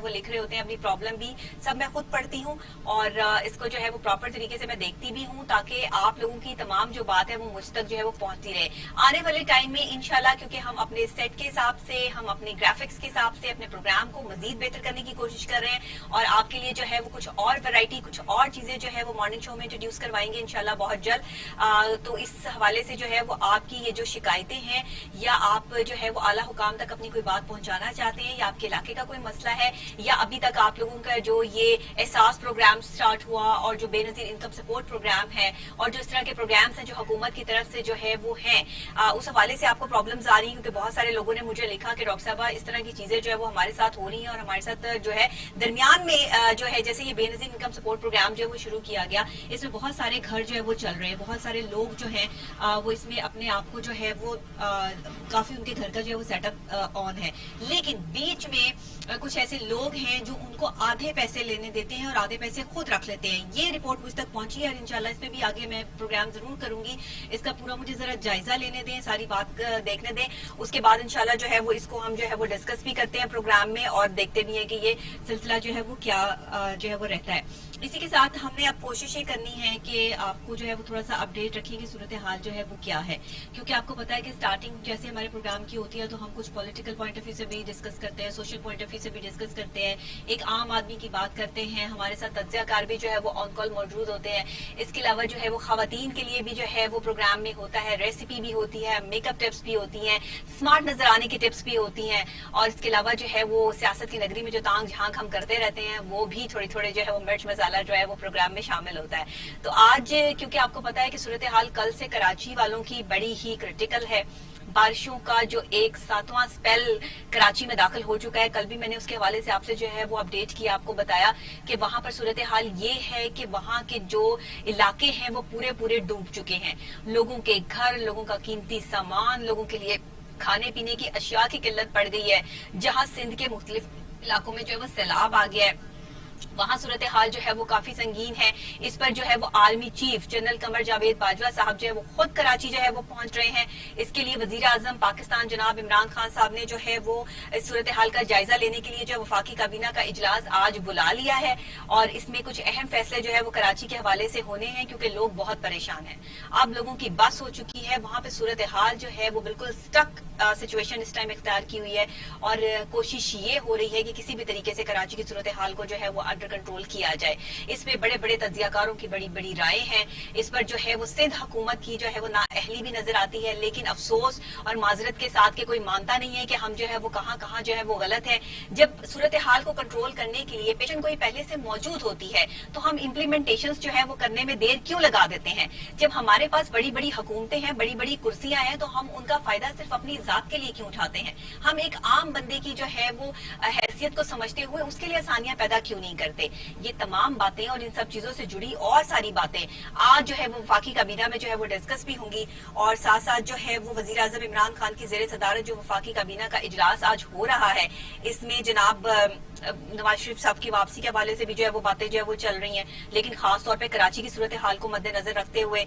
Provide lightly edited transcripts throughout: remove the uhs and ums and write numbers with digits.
وہ لکھ رہے ہوتے ہیں, اپنی پرابلم بھی سب میں خود پڑھتی ہوں اور اس کو جو ہے وہ پراپر طریقے سے میں دیکھتی بھی ہوں تاکہ آپ لوگوں کی تمام جو بات ہے وہ مجھ تک جو ہے وہ پہنچتی رہے. آنے والے ٹائم میں انشاءاللہ, کیونکہ ہم اپنے سیٹ کے حساب سے, ہم اپنے گرافکس کے حساب سے اپنے پروگرام کو مزید بہتر کرنے کی کوشش کر رہے ہیں اور آپ کے لیے جو ہے وہ کچھ اور ویرائٹی, کچھ اور چیزیں جو ہے وہ مارننگ شو میں انٹروڈیوس کروائیں گے انشاءاللہ بہت جلد. تو اس حوالے سے جو ہے وہ آپ کی یہ جو شکایتیں ہیں یا آپ جو ہے وہ اعلیٰ حکام تک اپنی کوئی بات پہنچانا چاہتے ہیں یا آپ کے علاقے کا کوئی مسئلہ ہے یا ابھی تک آپ لوگوں کا جو یہ احساس پروگرام سٹارٹ ہوا اور جو بے نظیر انکم سپورٹ پروگرام ہے اور جو اس طرح کے پروگرامز ہیں جو حکومت کی طرف سے جو ہے وہ ہیں, اس حوالے سے آپ کو پرابلمز آ رہی ہیں, کیونکہ بہت سارے لوگوں نے مجھے لکھا کہ ڈاکٹر صاحبہ اس طرح کی چیزیں جو ہے وہ ہمارے ساتھ ہو رہی ہیں اور ہمارے ساتھ جو ہے درمیان میں جو ہے جیسے یہ بے نظیر انکم سپورٹ پروگرام جو ہے وہ شروع کیا گیا, اس میں بہت سارے گھر جو ہے وہ چل رہے ہیں, بہت سارے لوگ جو ہیں وہ اس میں اپنے آپ کو جو ہے وہ کافی ان کے گھر کا جو ہے وہ سیٹ اپ آن ہے, لیکن بیچ میں کچھ ایسے لوگ ہیں جو ان کو آدھے پیسے لینے دیتے ہیں اور آدھے پیسے خود رکھ لیتے ہیں. یہ رپورٹ مجھ تک پہنچی ہے اور انشاءاللہ اس پہ بھی آگے میں پروگرام ضرور کروں گی. اس کا پورا مجھے ذرا جائزہ لینے دیں, ساری بات دیکھنے دیں, اس کے بعد انشاءاللہ جو ہے وہ اس کو ہم جو ہے وہ ڈسکس بھی کرتے ہیں پروگرام میں اور دیکھتے بھی ہیں کہ یہ سلسلہ جو ہے وہ کیا جو ہے وہ رہتا ہے. اسی کے ساتھ ہم نے اب کوشش یہ کرنی ہے کہ آپ کو جو ہے وہ تھوڑا سا اپڈیٹ رکھیں کہ صورتحال جو ہے وہ کیا ہے, کیونکہ آپ کو پتا ہے کہ سٹارٹنگ جیسے ہمارے پروگرام کی ہوتی ہے تو ہم کچھ پولیٹیکل پوائنٹ آف ویو سے بھی ڈسکس کرتے ہیں, سوشل پوائنٹ آف ویو سے بھی ڈسکس کرتے ہیں, ایک عام آدمی کی بات کرتے ہیں, ہمارے ساتھ تجزیہ کار بھی جو ہے وہ آن کال موجود ہوتے ہیں. اس کے علاوہ جو ہے وہ خواتین کے لیے بھی جو ہے وہ پروگرام میں ہوتا ہے, ریسیپی بھی ہوتی ہے, میک اپ ٹپس بھی ہوتی ہیں, اسمارٹ نظر آنے کی ٹپس بھی ہوتی ہیں, اور اس کے علاوہ جو ہے وہ سیاست کی نگری میں جو تانگ جھانک ہم کرتے رہتے ہیں وہ بھی تھوڑے تھوڑے جو ہے وہ مرچ مسالہ جو ہے وہ پروگرام میں شامل ہوتا ہے. تو آج کیونکہ آپ کو پتا ہے کہ صورتحال کل سے کراچی والوں کی بڑی ہی کرٹیکل ہے, بارشوں کا جو ایک 7واں سپیل کراچی میں داخل ہو چکا ہے. کل بھی میں نے اس کے حوالے سے آپ سے جو ہے وہ اپڈیٹ کیا, آپ کو بتایا کہ وہاں پر صورتحال یہ ہے کہ وہاں کے جو علاقے ہیں وہ پورے ڈوب چکے ہیں. لوگوں کے گھر, لوگوں کا قیمتی سامان, لوگوں کے لیے کھانے پینے کی اشیاء کی قلت پڑ گئی ہے. جہاں سندھ کے مختلف علاقوں میں جو ہے وہ سیلاب آ گیا ہے, وہاں صورتحال جو ہے وہ کافی سنگین ہے. اس پر جو ہے وہ army chief general Qamar Javed Bajwa صاحب جو ہے وہ خود کراچی جو ہے وہ پہنچ رہے ہیں. اس کے لیے وزیر اعظم پاکستان جناب عمران خان صاحب نے جو ہے وہ صورتحال کا جائزہ لینے کے لیے جو وفاقی کابینہ کا اجلاس آج بلا لیا ہے اور اس میں کچھ اہم فیصلے جو ہے وہ کراچی کے حوالے سے ہونے ہیں, کیونکہ لوگ بہت پریشان ہیں. اب لوگوں کی بس ہو چکی ہے, وہاں پہ صورتحال جو ہے وہ بالکل سٹک سچویشن اس ٹائم اختیار کی ہوئی ہے اور کوشش یہ ہو رہی ہے کہ کسی بھی طریقے سے کراچی کی صورتحال کو جو ہے وہ انڈر کنٹرول کیا جائے. اس میں بڑے بڑے تجزیہ کاروں کی بڑی رائے ہیں. اس پر جو ہے وہ سندھ حکومت کی جو ہے وہ نااہلی بھی نظر آتی ہے, لیکن افسوس اور معذرت کے ساتھ کہ کوئی مانتا نہیں ہے کہ ہم جو ہے وہ کہاں جو ہے وہ غلط ہے. جب صورتحال کو کنٹرول کرنے کے لیے پیشن کوئی پہلے سے موجود ہوتی ہے تو ہم امپلیمنٹیشنز جو ہے وہ کرنے میں دیر کیوں لگا دیتے ہیں؟ جب ہمارے پاس بڑی حکومتیں ہیں, بڑی کرسیاں ہیں, تو ہم ان کا فائدہ صرف اپنی ذات کے لیے کیوں اٹھاتے ہیں؟ ہم ایک عام بندے کی جو ہے وہ حیثیت کو سمجھتے ہوئے اس کے لیے آسانیاں پیدا کیوں نہیں کرتے؟ یہ تمام باتیں اور ان سب چیزوں سے جڑی اور ساری باتیں آج جو ہے وہ وفاقی کابینہ میں جو ہے وہ ڈسکس بھی ہوں گی, اور ساتھ ساتھ جو ہے وہ وزیر اعظم عمران خان کی زیر صدارت جو وفاقی کابینہ کا اجلاس آج ہو رہا ہے, اس میں جناب نواز شریف صاحب کی واپسی کے حوالے سے بھی جو ہے وہ باتیں جو ہے وہ چل رہی ہیں. لیکن خاص طور پہ کراچی کی صورتحال کو مد نظر رکھتے ہوئے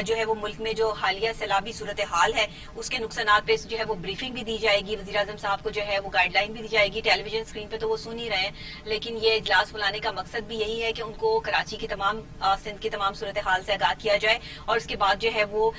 جو ہے وہ ملک میں جو حالیہ سیلابی صورتحال ہے اس کے نقصانات پہ جو ہے وہ بریفنگ بھی دی جائے گی. وزیر اعظم صاحب کو جو ہے وہ گائیڈ لائن بھی دی جائے گی. ٹیلی ویژن اسکرین پہ تو وہ سن ہی رہے ہیں, لیکن یہ اجلاس بلانے کا مقصد بھی یہی ہے کہ ان کو کراچی کی تمام سندھ کی تمام صورتحال سے آگاہ کیا جائے اور اس کے بعد جو ہے وہ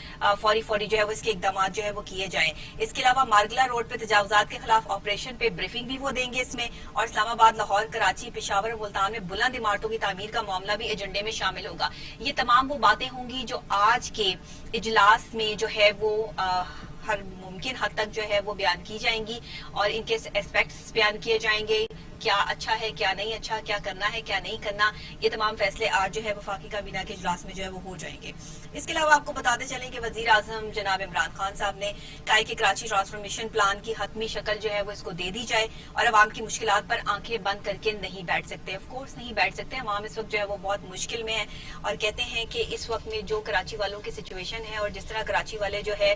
فوری جو ہے وہ اس کے اقدامات جو ہے وہ کیے جائیں. اس کے علاوہ مارگلا روڈ پہ تجاوزات کے خلاف آپریشن پہ بریفنگ بھی وہ دیں گے اس میں, اور اسلام آباد, لاہور, کراچی, پشاور اور ملتان میں بلند عمارتوں کی تعمیر کا معاملہ بھی ایجنڈے میں شامل ہوگا. یہ تمام وہ باتیں ہوں گی جو آج کے اجلاس میں جو ہے وہ ہر ممکن حد تک جو ہے وہ بیان کی جائیں گی اور ان کے اسپیکٹس بیان کیے جائیں گے. کیا اچھا ہے, کیا نہیں اچھا, کیا کرنا ہے, کیا نہیں کرنا, یہ تمام فیصلے آج جو ہے وفاقی کابینہ کے اجلاس میں جو ہے وہ ہو جائیں گے. اس کے علاوہ آپ کو بتاتے چلیں کہ وزیر اعظم جناب عمران خان صاحب نے کہا کہ کراچی ٹرانسفارمیشن پلان کی حتمی شکل جو ہے وہ اس کو دے دی جائے اور عوام کی مشکلات پر آنکھیں بند کر کے نہیں بیٹھ سکتے. آف کورس نہیں بیٹھ سکتے, عوام اس وقت جو ہے وہ بہت مشکل میں ہے اور کہتے ہیں کہ اس وقت میں جو کراچی والوں کی سچویشن ہے اور جس طرح کراچی والے جو ہے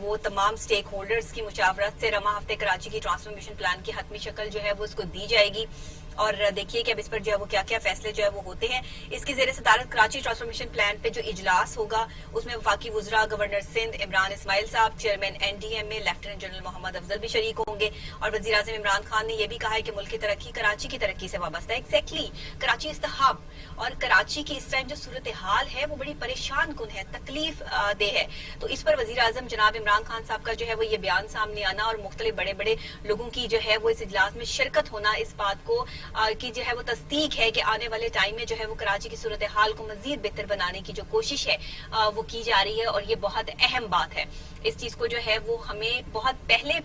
وہ تمام سٹیک ہولڈرز کی مشاورت سے رواں ہفتے کراچی کی ٹرانسفارمیشن پلان کی حتمی شکل جو ہے وہ اس کو دی جائے گی. اور دیکھیے کہ اب اس پر جو ہے وہ کیا کیا فیصلے جو ہے وہ ہوتے ہیں. اس کی زیر صدارت کراچی ٹرانسفارمیشن پلان پہ جو اجلاس ہوگا اس میں وفاقی وزراء گورنر سندھ عمران اسماعیل صاحب, chairman N D M A lieutenant general Muhammad Afzal بھی شریک ہوں گے. اور وزیر اعظم عمران خان نے یہ بھی کہا ہے کہ ملک کی ترقی کراچی کی ترقی سے وابستہ ہے. Exactly, Karachi is the hub, اور کراچی کی اس ٹائم جو صورتحال ہے وہ بڑی پریشان کن ہے, تکلیف دہ ہے. تو اس پر وزیر اعظم جناب عمران خان صاحب کا جو ہے وہ یہ بیان سامنے آنا اور مختلف بڑے بڑے لوگوں کی جو ہے وہ اس اجلاس میں شرکت ہونا, اس بات کو کی جو ہے وہ تصدیق ہے کہ آنے والے ٹائم میں جو ہے وہ کراچی کی صورتحال کو مزید بہتر بنانے کی جو کوشش ہے وہ کی جا رہی ہے, اور یہ بہت اہم بات ہے. اس چیز کو جو ہے وہ ہمیں بہت پہلے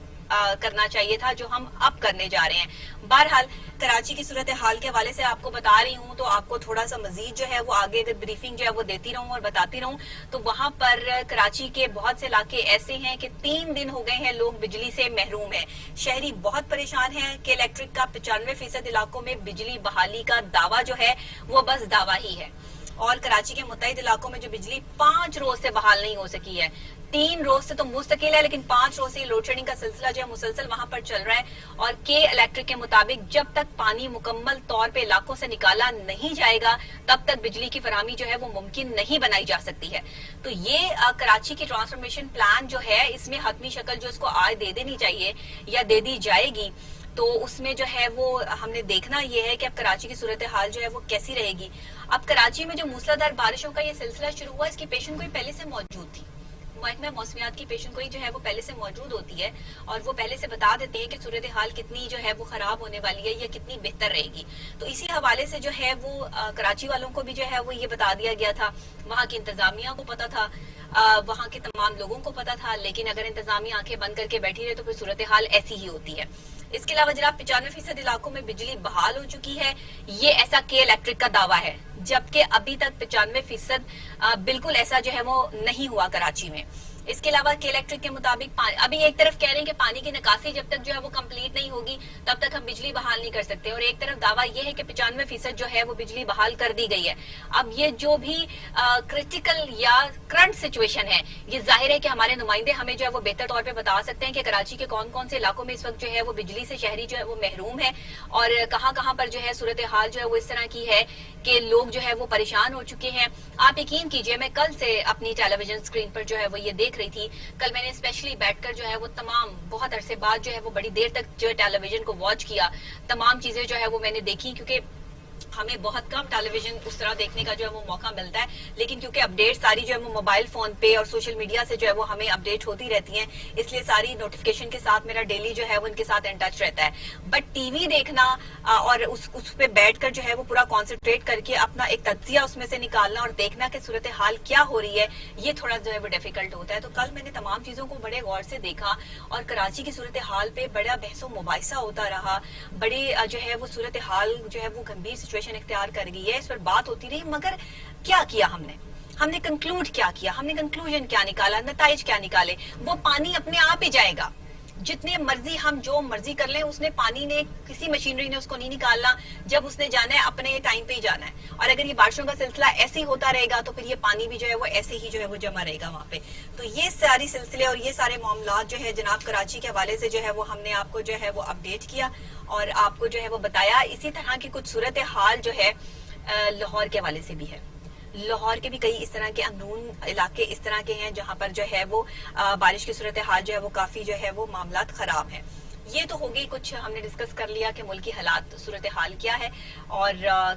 کرنا چاہیے تھا جو ہم اب کرنے جا رہے ہیں. بہرحال کراچی کی صورتحال کے حوالے سے آپ کو بتا رہی ہوں, تو آپ کو تھوڑا سا مزید جو ہے وہ آگے اگر بریفنگ جو ہے وہ دیتی رہوں اور بتاتی رہوں, تو وہاں پر کراچی کے بہت سے علاقے ایسے ہیں کہ 3 دن ہو گئے ہیں لوگ بجلی سے محروم ہیں. شہری بہت پریشان ہیں کہ الیکٹرک کا 95% علاقوں میں بجلی بحالی کا دعویٰ جو ہے وہ بس دعویٰ ہی ہے. اور کراچی کے متحد علاقوں میں جو بجلی 5 روز سے بحال نہیں ہو سکی ہے, 3 روز سے تو مستقل ہے, لیکن 5 روز سے لوڈ شیڈنگ کا سلسلہ جو ہے مسلسل وہاں پر چل رہا ہے. اور کے الیکٹرک کے مطابق جب تک پانی مکمل طور پہ علاقوں سے نکالا نہیں جائے گا تب تک بجلی کی فراہمی جو ہے وہ ممکن نہیں بنائی جا سکتی ہے. تو یہ کراچی کی ٹرانسفارمیشن پلان جو ہے اس میں حتمی شکل جو اس کو آج دے دینی چاہیے یا دے دی جائے گی, تو اس میں جو ہے وہ ہم نے دیکھنا یہ ہے کہ اب کراچی کی صورتحال جو ہے وہ کیسی رہے گی. اب کراچی میں جو موسلادھار بارشوں کا یہ سلسلہ شروع ہوا, اس کی پیشن گوئی پہلے سے موجود تھی. محکمہ موسمیات کی پیشن گوئی جو ہے وہ پہلے سے موجود ہوتی ہے, اور وہ پہلے سے بتا دیتے ہیں کہ صورتحال کتنی جو ہے وہ خراب ہونے والی ہے یا کتنی بہتر رہے گی. تو اسی حوالے سے جو ہے وہ کراچی والوں کو بھی جو ہے وہ یہ بتا دیا گیا تھا, وہاں کی انتظامیہ کو پتا تھا, وہاں کے تمام لوگوں کو پتا تھا, لیکن اگر انتظامیہ آنکھیں بند کر کے بیٹھی رہے تو پھر صورتحال ایسی ہی ہوتی ہے. اس کے علاوہ جناب 95% علاقوں میں بجلی بحال ہو چکی ہے, یہ ایسا کے الیکٹرک کا دعویٰ ہے, جبکہ ابھی تک 95% بالکل ایسا جو ہے وہ نہیں ہوا کراچی میں. اس کے علاوہ کے الیکٹرک کے مطابق ابھی ایک طرف کہہ رہے ہیں کہ پانی کی نکاسی جب تک جو ہے وہ کمپلیٹ نہیں ہوگی تب تک ہم بجلی بحال نہیں کر سکتے, اور ایک طرف دعویٰ یہ ہے کہ 95% جو ہے وہ بجلی بحال کر دی گئی ہے. اب یہ جو بھی کرٹیکل یا کرنٹ سچویشن ہے, یہ ظاہر ہے کہ ہمارے نمائندے ہمیں جو ہے وہ بہتر طور پہ بتا سکتے ہیں کہ کراچی کے کون کون سے علاقوں میں اس وقت جو ہے وہ بجلی سے شہری جو ہے وہ محروم ہے, اور کہاں کہاں پر جو ہے صورتحال جو ہے وہ اس طرح کی ہے کہ لوگ جو ہے وہ پریشان ہو چکے ہیں. آپ یقین کیجئے, میں کل سے اپنی ٹیلی ویژن اسکرین پر جو ہے وہ یہ دیکھ رہی تھی. کل میں نے اسپیشلی بیٹھ کر جو ہے وہ تمام بہت عرصے بعد جو ہے وہ بڑی دیر تک جو ہے ٹیلی ویژن کو واچ کیا, تمام چیزیں جو ہے وہ میں نے دیکھی, کیونکہ ہمیں بہت کم ٹیلی ویژن اس طرح دیکھنے کا جو ہے وہ موقع ملتا ہے, لیکن کیونکہ اپڈیٹ ساری جو ہے وہ موبائل فون پہ اور سوشل میڈیا سے جو ہے وہ ہمیں اپڈیٹ ہوتی رہتی ہیں, اس لیے ساری نوٹیفیکیشن کے ساتھ میرا ڈیلی جو ہے وہ ان کے ساتھ ان ٹچ رہتا ہے. بٹ ٹی وی دیکھنا اور اس پہ بیٹھ کر جو ہے وہ پورا کانسنٹریٹ کر کے اپنا ایک تجزیہ اس میں سے نکالنا اور دیکھنا کہ صورتحال کیا ہو رہی ہے, یہ تھوڑا جو ہے وہ ڈیفیکلٹ ہوتا ہے. تو کل میں نے تمام چیزوں کو بڑے غور سے دیکھا, اور کراچی کی صورتحال پہ بڑا بحث و مباحثہ ہوتا رہا, بڑی جو ہے وہ صورتحال جو ہے وہ گمبھیر سچویشن اختیار کر گئی ہے, اس پر بات ہوتی رہی. مگر کیا کیا ہم نے کنکلوڈ کیا کیا, ہم نے کنکلوژن کیا نکالا, نتائج کیا نکالے؟ وہ پانی اپنے آپ ہی جائے گا, جتنے مرضی ہم جو مرضی کر لیں, اس نے پانی نے کسی مشینری نے اس کو نہیں نکالنا, جب اس نے جانا ہے اپنے ٹائم پہ ہی جانا ہے. اور اگر یہ بارشوں کا سلسلہ ایسے ہی ہوتا رہے گا تو پھر یہ پانی بھی جو ہے وہ ایسے ہی جو ہے وہ جمع رہے گا وہاں پہ. تو یہ ساری سلسلے اور یہ سارے معاملات جو ہے جناب کراچی کے حوالے سے جو ہے وہ ہم نے آپ کو جو ہے وہ اپڈیٹ کیا اور آپ کو جو ہے وہ بتایا. اسی طرح کی کچھ صورتحال جو ہے لاہور کے حوالے سے بھی ہے. لاہور کے بھی کئی اس طرح کے اندرون علاقے اس طرح کے ہیں جہاں پر جو ہے وہ بارش کی صورتحال جو ہے وہ کافی جو ہے وہ معاملات خراب ہیں. یہ تو ہو گئی, کچھ ہم نے ڈسکس کر لیا کہ ملکی حالات صورتحال کیا ہے اور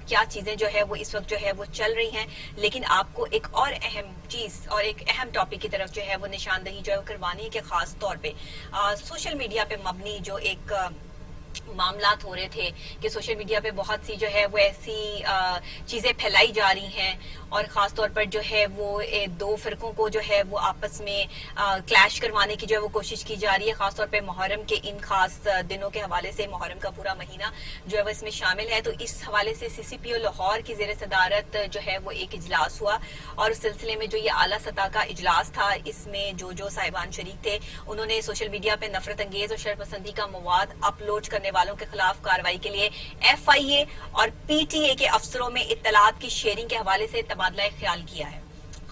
کیا چیزیں جو ہے وہ اس وقت جو ہے وہ چل رہی ہیں. لیکن آپ کو ایک اور اہم چیز اور ایک اہم ٹاپک کی طرف جو ہے وہ نشاندہی جو ہے وہ کروانی ہے کہ خاص طور پہ سوشل میڈیا پہ مبنی جو ایک معاملات ہو رہے تھے کہ سوشل میڈیا پہ بہت سی جو ہے وہ ایسی چیزیں پھیلائی جا رہی ہیں, اور خاص طور پر جو ہے وہ 2 فرقوں کو جو ہے وہ آپس میں کلیش کروانے کی جو ہے وہ کوشش کی جا رہی ہے. خاص طور پہ محرم کے ان خاص دنوں کے حوالے سے, محرم کا پورا مہینہ جو ہے وہ اس میں شامل ہے. تو اس حوالے سے CCPO لاہور کی زیر صدارت جو ہے وہ ایک اجلاس ہوا, اور اس سلسلے میں جو یہ اعلیٰ سطح کا اجلاس تھا, اس میں جو صاحبان شریک تھے انہوں نے سوشل میڈیا پہ نفرت انگیز اور شر پسندی کا مواد اپلوڈ کرنے والوں کے خلاف کارروائی کے لیے FIA اور PTA کے افسروں میں اطلاعات کی شیئرنگ کے حوالے سے تبادلہ خیال کیا ہے.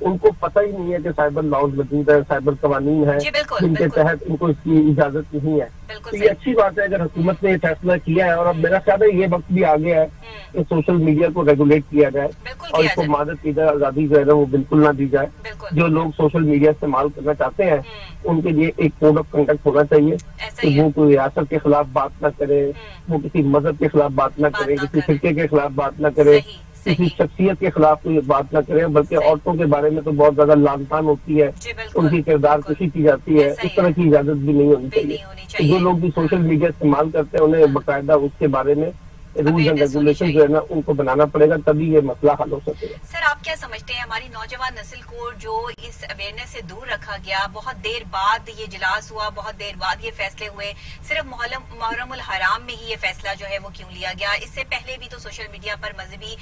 ان کو پتہ ہی نہیں ہے کہ سائبر لاؤز موجود ہے, سائبر قوانین ہے جن کے تحت ان کو اس کی اجازت نہیں ہے. تو یہ اچھی بات ہے اگر حکومت نے یہ فیصلہ کیا ہے, اور اب میرا خیال ہے یہ وقت بھی آ گیا ہے کہ سوشل میڈیا کو ریگولیٹ کیا جائے اور اس کو مادت کی جائے, آزادی جو ہے نا وہ بالکل نہ دی جائے. جو لوگ سوشل میڈیا استعمال کرنا چاہتے ہیں ان کے لیے ایک کوڈ آف کنڈکٹ ہونا چاہیے کہ وہ کوئی ریاست کے خلاف بات نہ کرے, وہ کسی مذہب کے خلاف بات نہ کرے, کسی فرقے کے خلاف بات نہ کرے, کسی شخصیت کے خلاف کوئی بات نہ کرے, بلکہ عورتوں کے بارے میں تو بہت زیادہ لعن طعن ہوتی ہے, ان کی کردار کشی کی جاتی ہے. اس طرح کی اجازت بھی نہیں ہونی چاہیے. جو لوگ بھی سوشل میڈیا استعمال کرتے ہیں انہیں باقاعدہ اس کے بارے میں رولز اینڈ ریگولیشن جو ہے نا ان کو بنانا پڑے گا, تبھی یہ مسئلہ حل ہو سکے گا. سر آپ کیا سمجھتے ہیں ہماری نوجوان نسل کو جو اس اویئرنیس سے دور رکھا گیا, بہت دیر بعد یہ اجلاس ہوا, بہت دیر بعد یہ فیصلے ہوئے, صرف محرم الحرام میں ہی یہ فیصلہ جو ہے وہ کیوں لیا گیا؟ اس سے پہلے بھی تو سوشل میڈیا پر مذہبی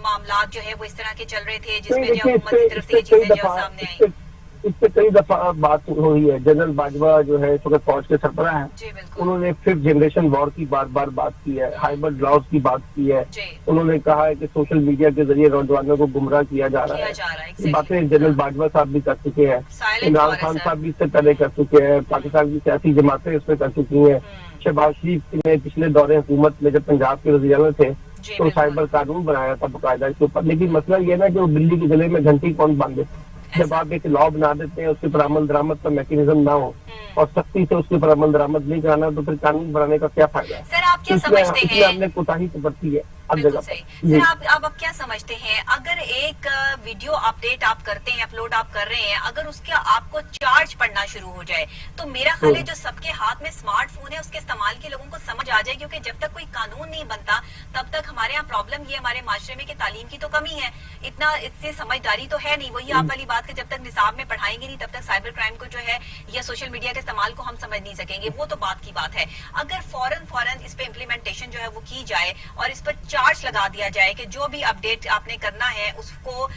معاملات جو ہے وہ اس طرح کے چل رہے تھے جس میں جو حکومت کی طرف سے یہ چیزیں جو سامنے آئیں. اس سے کئی دفعہ بات ہوئی ہے. جنرل باجوہ جو ہے اس وقت فوج کے سربراہ ہیں, انہوں نے 5th جنریشن وار کی بار بار بات کی ہے, ہائبرڈ لاؤز کی بات کی ہے. انہوں نے کہا ہے کہ سوشل میڈیا کے ذریعے نوجوانوں کو گمراہ کیا جا رہا ہے. یہ باتیں جنرل باجوہ صاحب بھی کر چکے ہیں, عمران خان صاحب بھی اس سے پہلے کر چکے ہیں, پاکستان کی سیاسی جماعتیں اس پہ کر چکی ہیں. شہباز شریف نے پچھلے دور حکومت میں جب پنجاب کے وزیر اعظم تھے تو سائبر قانون بنایا تھا باقاعدہ اس کے اوپر. لیکن مسئلہ یہ نا کہ وہ بلی کے گلے میں گھنٹی کون باندھے. جب آپ ایک لا بنا دیتے ہیں اس کے پر عمل درآمد کا میکینزم نہ ہو اور سختی سے اس کے پر عمل درآمد نہیں کرانا تو پھر قانون بنانے کا کیا فائدہ ہے؟ سر آپ کیا سمجھتے ہیں, ہم نے کوتاہی تو برتی ہے اب بالکل جگہ صحیح. پر. سر آپ اب کیا سمجھتے ہیں اگر ایک ویڈیو اپڈیٹ آپ کرتے ہیں, اپلوڈ آپ کر رہے ہیں, اگر اس کا آپ کو چارج پڑنا شروع ہو جائے تو میرا خیال ہے جو سب کے ہاتھ میں اسمارٹ فون ہے اس کے استعمال کے لوگوں کو سمجھ آ جائے, کیونکہ جب تک کوئی قانون نہیں بنتا تب تک ہمارے یہاں پرابلم یہ ہمارے معاشرے میں کہ تعلیم کی تو کمی ہے, اتنا اس سے سمجھداری تو ہے نہیں. وہی آپ والی بات کہ جب تک نصاب میں پڑھائیں گے نہیں تب تک سائبر کرائم کو جو ہے یا سوشل میڈیا کے استعمال کو ہم سمجھ نہیں سکیں گے. وہ تو بات کی بات ہے. اگر فوراً اس پہ امپلیمنٹیشن جو ہے وہ کی جائے اور اس پر چارج لگا دیا جائے کہ جو بھی اپڈیٹ آپ نے کرنا ہے اس کو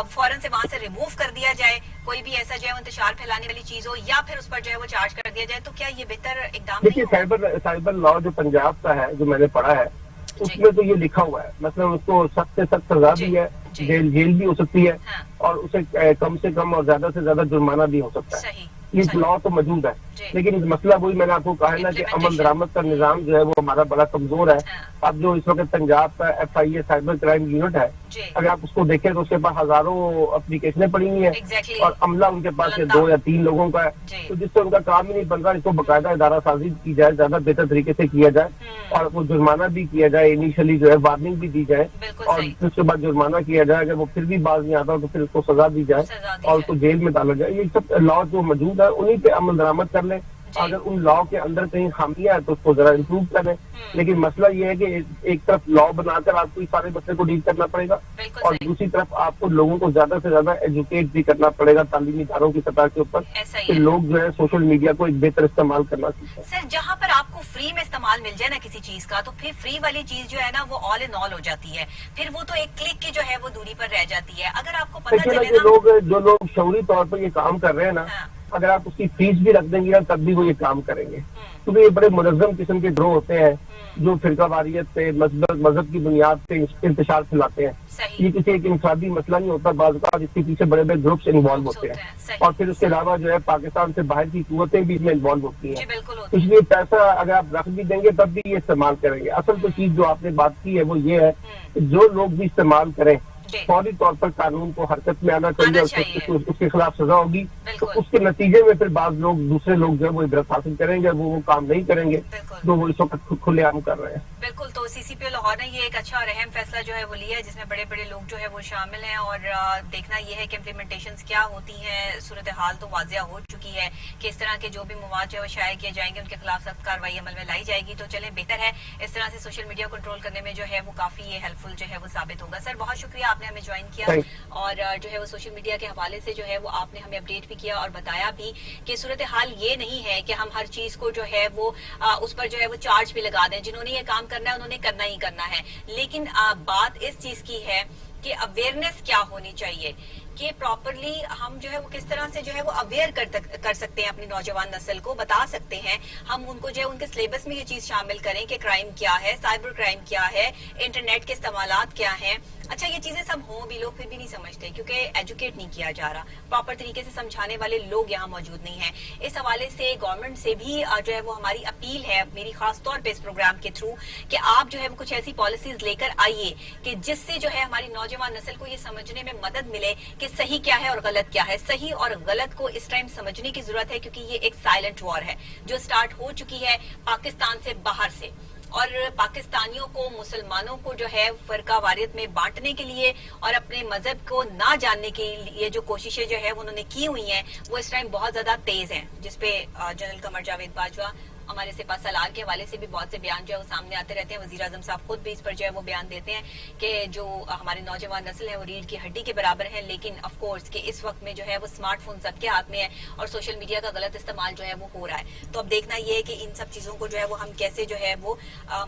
فوراً سے وہاں سے ریموو کر دیا جائے, کوئی بھی ایسا جو ہے انتشار پھیلانے والی چیز ہو, یا پھر اس پر جو ہے وہ چارج کر دیا جائے, تو کیا یہ بہتر اقدام نہیں ہوگا؟ سائبر لا جو پنجاب کا ہے جو میں نے پڑھا ہے اس میں تو یہ لکھا ہوا ہے, مثلا اس کو سخت سے سخت سزا بھی ہے, جیل بھی ہو سکتی ہے, اور اسے کم سے کم اور زیادہ سے زیادہ جرمانہ بھی ہو سکتا ہے. یہ لا تو موجود ہے, لیکن مسئلہ وہی میں نے آپ کو کہا ہے نا کہ عمل درآمد کا نظام جو ہے وہ ہمارا بڑا کمزور ہے. اب جو اس وقت پنجاب کا FIA سائبر کرائم یونٹ ہے, اگر آپ اس کو دیکھیں تو اس کے پاس ہزاروں اپلیکیشنیں پڑی ہوئی ہیں اور عملہ ان کے پاس 2 یا 3 لوگوں کا ہے, تو جس سے ان کا کام ہی نہیں بن رہا. اس کو باقاعدہ ادارہ سازی کی جائے, زیادہ بہتر طریقے سے کیا جائے, اور وہ جرمانہ بھی کیا جائے, انیشلی جو ہے وارننگ بھی دی جائے, اور اس کے بعد جرمانہ کیا جائے. اگر وہ پھر بھی باز نہیں آتا تو پھر اس کو سزا دی جائے اور اس کو جیل میں ڈالا جائے. یہ سب لا جو موجود ہے انہیں پہ عمل درآمد کر لیں. اگر ان لا کے اندر کہیں خامیاں ہیں تو اس کو ذرا امپروو کریں. لیکن مسئلہ یہ ہے کہ ایک طرف لا بنا کر آپ کو اس سارے مسئلے کو ڈیل کرنا پڑے گا, اور دوسری طرف آپ کو لوگوں کو زیادہ سے زیادہ ایجوکیٹ بھی کرنا پڑے گا تعلیمی اداروں کی سطح کے اوپر کہ لوگ جو ہے سوشل میڈیا کو ایک بہتر استعمال کرنا سیکھیں. سر جہاں پر آپ کو فری میں استعمال مل جائے نا کسی چیز کا, تو پھر فری والی چیز جو ہے نا وہ آل ان آل ہو جاتی ہے, پھر وہ تو ایک کلک کی جو ہے وہ دوری پر رہ جاتی ہے. اگر آپ کو پتہ چلے نا جو لوگ شعوری طور پر یہ کام کر رہے ہیں نا, اگر آپ اس کی فیس بھی رکھ دیں گے تب بھی وہ یہ کام کریں گے, کیونکہ یہ بڑے منظم قسم کے گروہ ہوتے ہیں جو فرقہ واریت پہ مذہب کی بنیاد پہ انتشار پھیلاتے ہیں. یہ کسی ایک انفرادی مسئلہ نہیں ہوتا, بعض اوقات اس کے پیچھے بڑے بڑے گروپس انوالو ہوتے ہیں, اور پھر اس کے علاوہ جو ہے پاکستان سے باہر کی قوتیں بھی اس میں انوالو ہوتی ہیں. اس لیے پیسہ اگر آپ رکھ بھی دیں گے تب بھی یہ استعمال کریں گے. اصل تو چیز جو آپ نے بات کی ہے وہ یہ ہے کہ جو لوگ بھی استعمال کریں فوری طور پر قانون کو حرکت میں آنا چاہیے, اس کے خلاف سزا ہوگی, تو اس کے نتیجے میں پھر بعض لوگ دوسرے لوگ جو ہے وہ عبرت حاصل کریں گے, وہ کام نہیں کریں گے جو وہ اس وقت کھلے عام کر رہے ہیں. بالکل. تو CCPO لاہور نے یہ ایک اچھا اور اہم فیصلہ جو ہے وہ لیا ہے جس میں بڑے بڑے لوگ جو ہے وہ شامل ہیں, اور دیکھنا یہ ہے کہ امپلیمنٹیشنز کیا ہوتی ہیں. صورتحال تو واضح ہو چکی ہے کہ اس طرح کے جو بھی مواد جو ہے وہ شائع کیے جائیں گے ان کے خلاف سخت کارروائی عمل میں لائی جائے گی. تو چلیں بہتر ہے, اس طرح سے سوشل میڈیا کنٹرول کرنے میں جو ہے وہ کافی ہیلپ فل جو ہے وہ ثابت ہوگا. سر بہت شکریہ, آپ نے ہمیں جوائن کیا اور جو ہے وہ سوشل میڈیا کے حوالے سے جو ہے وہ آپ نے ہمیں اپڈیٹ بھی کیا اور بتایا بھی کہ صورتحال یہ نہیں ہے کہ ہم ہر چیز کو جو ہے وہ اس پر جو ہے وہ چارج بھی لگا دیں. جنہوں نے یہ کام کرنا ہے انہوں نے کرنا ہی کرنا ہے, لیکن بات اس چیز کی ہے کہ اویئرنیس کیا ہونی چاہیے کہ پراپرلی ہم جو ہے وہ کس طرح سے جو ہے وہ اویئر کر سکتے ہیں اپنی نوجوان نسل کو, بتا سکتے ہیں ہم ان کو جو ہے ان کے سلیبس میں یہ چیز شامل کریں کہ کرائم کیا ہے, سائبر کرائم کیا ہے, انٹرنیٹ کے استعمالات کیا ہیں. اچھا یہ چیزیں سب ہوں بھی, لوگ پھر بھی نہیں سمجھتے کیونکہ ایجوکیٹ نہیں کیا جا رہا, پراپر طریقے سے سمجھانے والے لوگ یہاں موجود نہیں ہیں. اس حوالے سے گورنمنٹ سے بھی جو ہے وہ ہماری اپیل ہے, میری خاص طور پہ اس پروگرام کے تھرو, کہ آپ جو ہے وہ کچھ ایسی پالیسیز لے کر آئیے کہ جس سے جو ہے ہماری نوجوان نسل کو یہ سمجھنے میں مدد ملے کہ صحیح کیا ہے اور غلط کیا ہے. صحیح اور غلط کو اس ٹائم سمجھنے کی ضرورت ہے کیونکہ یہ ایک سائلنٹ وار ہے جو سٹارٹ ہو چکی ہے پاکستان سے باہر سے, اور پاکستانیوں کو, مسلمانوں کو جو ہے فرقہ واریت میں بانٹنے کے لیے اور اپنے مذہب کو نہ جاننے کے لیے جو کوششیں جو ہے انہوں نے کی ہوئی ہیں وہ اس ٹائم بہت زیادہ تیز ہیں, جس پہ جنرل قمر جاوید باجوہ ہمارے سپہ سالار کے حوالے سے بھی بہت سے بیان جو ہے وہ سامنے آتے رہتے ہیں. وزیر اعظم صاحب خود بھی اس پر جو ہے وہ بیان دیتے ہیں کہ جو ہمارے نوجوان نسل ہے وہ ریڑھ کی ہڈی کے برابر ہے, لیکن آف کورس کہ اس وقت میں جو ہے وہ اسمارٹ فون سب کے ہاتھ میں ہے اور سوشل میڈیا کا غلط استعمال جو ہے وہ ہو رہا ہے. تو اب دیکھنا یہ ہے کہ ان سب چیزوں کو جو ہے وہ ہم کیسے جو ہے وہ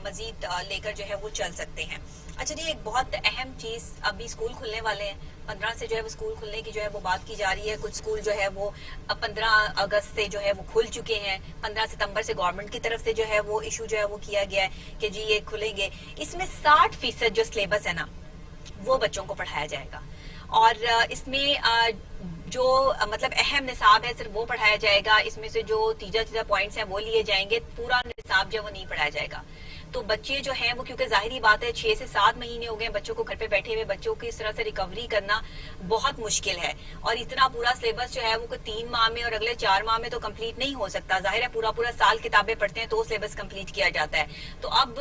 مزید لے کر جو ہے وہ چل سکتے ہیں. اچھا جی, ایک بہت اہم چیز, ابھی اسکول کھلنے والے ہیں, 15 سے جو ہے وہ اسکول کھلنے کی جو ہے وہ بات کی جا رہی ہے. کچھ اسکول جو ہے وہ 15 اگست سے جو ہے وہ کھل چکے ہیں, 15 ستمبر سے گورنمنٹ کی طرف سے جو ہے وہ ایشو جو ہے وہ کیا گیا ہے کہ جی یہ کھلیں گے. اس میں 60% جو سلیبس ہے نا وہ بچوں کو پڑھایا جائے گا, اور اس میں جو مطلب اہم نصاب ہے صرف وہ پڑھایا جائے گا. اس میں سے جو تیجا پوائنٹس ہیں وہ لیے جائیں گے, پورا نصاب جو وہ نہیں پڑھایا جائے گا. تو بچے جو ہیں وہ, کیونکہ ظاہری بات ہے 6 سے 7 مہینے ہو گئے بچوں کو گھر پہ بیٹھے ہوئے, بچوں کی اس طرح سے ریکوری کرنا بہت مشکل ہے, اور اتنا پورا سلیبس جو ہے وہ 3 ماہ میں اور اگلے 4 ماہ میں تو کمپلیٹ نہیں ہو سکتا. ظاہر ہے پورا سال کتابیں پڑھتے ہیں تو سلیبس کمپلیٹ کیا جاتا ہے. تو اب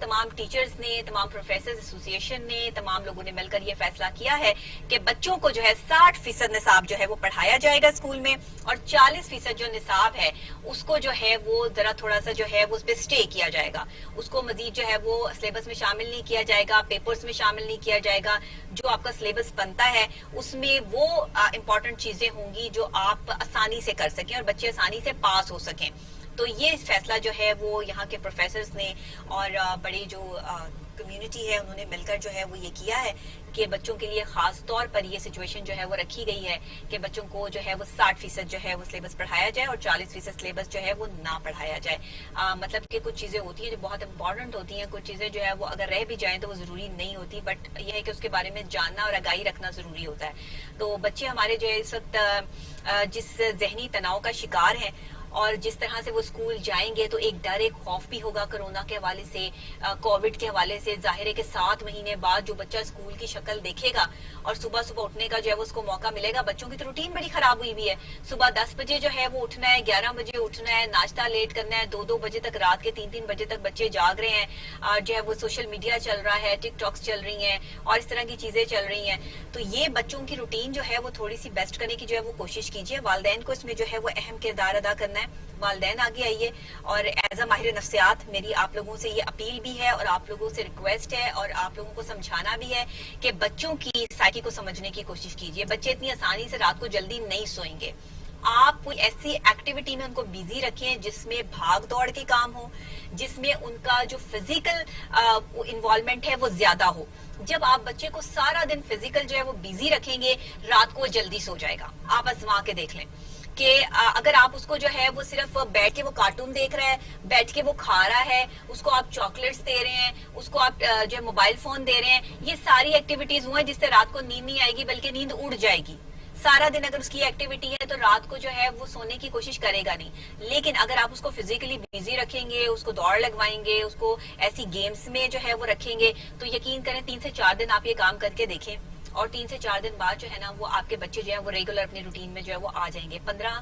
تمام ٹیچرز نے, تمام پروفیسرز ایسوسی ایشن نے, تمام لوگوں نے مل کر یہ فیصلہ کیا ہے کہ بچوں کو جو ہے 60% نصاب جو ہے وہ پڑھایا جائے گا اسکول میں, اور 40% جو نصاب ہے اس کو جو ہے وہ ذرا تھوڑا سا جو ہے وہ اس پہ اسٹے کیا جائے گا. اس کو مزید جو ہے وہ سلیبس میں شامل نہیں کیا جائے گا, پیپرز میں شامل نہیں کیا جائے گا. جو آپ کا سلیبس بنتا ہے اس میں وہ امپورٹنٹ چیزیں ہوں گی جو آپ آسانی سے کر سکیں اور بچے آسانی سے پاس ہو سکیں. تو یہ فیصلہ جو ہے وہ یہاں کے پروفیسرز نے اور بڑی جو کمیونٹی ہے انہوں نے مل کر جو ہے وہ یہ کیا ہے کہ بچوں کے لیے خاص طور پر یہ سچویشن جو ہے وہ رکھی گئی ہے کہ بچوں کو جو ہے وہ 60% جو ہے وہ سلیبس پڑھایا جائے اور 40% سلیبس جو ہے وہ نہ پڑھایا جائے. مطلب کہ کچھ چیزیں ہوتی ہیں جو بہت امپورٹنٹ ہوتی ہیں, کچھ چیزیں جو ہے وہ اگر رہ بھی جائیں تو وہ ضروری نہیں ہوتی, بٹ یہ ہے کہ اس کے بارے میں جاننا اور آگاہی رکھنا ضروری ہوتا ہے. تو بچے ہمارے جو ہے اس وقت جس ذہنی تناؤ کا شکار ہیں اور جس طرح سے وہ اسکول جائیں گے تو ایک ڈر, ایک خوف بھی ہوگا کرونا کے حوالے سے, کووڈ کے حوالے سے. ظاہر ہے کہ 7 مہینے بعد جو بچہ اسکول کی شکل دیکھے گا اور صبح اٹھنے کا جو ہے وہ اس کو موقع ملے گا. بچوں کی تو روٹین بڑی خراب ہوئی بھی ہے, صبح 10 بجے جو ہے وہ اٹھنا ہے, 11 بجے اٹھنا ہے, ناشتہ لیٹ کرنا ہے, 2 بجے تک, رات کے 3 بجے تک بچے جاگ رہے ہیں, جو ہے وہ سوشل میڈیا چل رہا ہے, ٹک ٹاکس چل رہی ہیں اور اس طرح کی چیزیں چل رہی ہیں. تو یہ بچوں کی روٹین جو ہے وہ تھوڑی سی بیسٹ کرنے کی جو ہے وہ کوشش کیجیے. والدین کو اس میں جو ہے وہ اہم کردار ادا کرنا ہے. والدین آگے آئیے, اور ایز اے ماہر نفسیات میری آپ لوگوں سے یہ اپیل بھی ہے اور آپ لوگوں سے ریکویسٹ ہے اور آپ لوگوں کو سمجھانا بھی ہے کہ بچوں کی سائیکی کو سمجھنے کی کوشش کیجیے. بچے اتنی آسانی سے رات کو جلدی نہیں سوئیں گے. آپ کوئی ایسی ایکٹیویٹی میں ان کو بیزی رکھیں جس میں بھاگ دوڑ کے کام ہو, جس میں ان کا جو فزیکل انوالومنٹ ہے وہ زیادہ ہو. جب آپ بچے کو سارا دن فزیکل جو ہے وہ بیزی رکھیں گے, رات کو جلدی سو جائے گا. آپ آزما کے دیکھ لیں کہ اگر آپ اس کو جو ہے وہ صرف بیٹھ کے وہ کارٹون دیکھ رہا ہے, بیٹھ کے وہ کھا رہا ہے, اس کو آپ چاکلیٹس دے رہے ہیں, اس کو آپ جو ہے موبائل فون دے رہے ہیں, یہ ساری ایکٹیویٹیز ہوئے جس سے رات کو نیند نہیں آئے گی بلکہ نیند اڑ جائے گی. سارا دن اگر اس کی ایکٹیویٹی ہے تو رات کو جو ہے وہ سونے کی کوشش کرے گا نہیں. لیکن اگر آپ اس کو فزیکلی بیزی رکھیں گے, اس کو دوڑ لگوائیں گے, اس کو ایسی گیمز میں جو ہے وہ رکھیں گے, تو یقین کریں 3 سے 4 دن آپ یہ کام کر کے دیکھیں اور 3 سے 4 دن بعد جو ہے نا وہ آپ کے بچے جو ہے وہ ریگولر اپنی روٹین میں جو ہے وہ آ جائیں گے. 15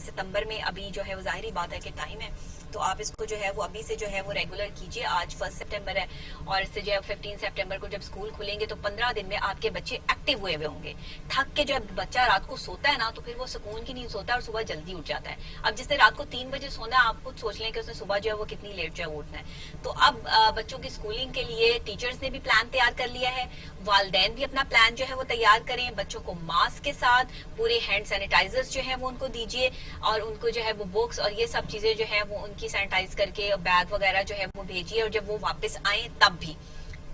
ستمبر میں ابھی جو ہے وہ ظاہری بات ہے کہ ٹائم ہے, تو آپ اس کو جو ہے وہ ابھی سے جو ہے وہ ریگولر کیجئے. آج 1 سپٹمبر ہے اور اس سے جو ہے 15 سپٹمبر کو جب اسکول کھلیں گے تو 15 دن میں آپ کے بچے ایکٹیو ہوئے ہوئے ہوں گے. تھک کے جب بچہ رات کو سوتا ہے نا تو پھر وہ سکون کی نیند سوتا ہے اور صبح جلدی اٹھ جاتا ہے. اب جس نے رات کو 3 بجے سونا ہے, آپ خود سوچ لیں کہ اس نے صبح جو ہے وہ کتنی لیٹ جو ہے اٹھنا ہے. تو اب بچوں کی اسکولنگ کے لیے ٹیچرز نے بھی پلان تیار کر لیا ہے, والدین بھی اپنا پلان جو ہے وہ تیار کریں. بچوں کو ماسک کے ساتھ پورے ہینڈ سینیٹائزرز جو ہے وہ ان کو دیجیے, اور ان کو جو ہے وہ بکس اور یہ سب چیزیں جو ہے وہ ان کی سینیٹائز کر کے بیگ وغیرہ جو ہے وہ بھیجیے, اور جب وہ واپس آئیں تب بھی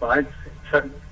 5%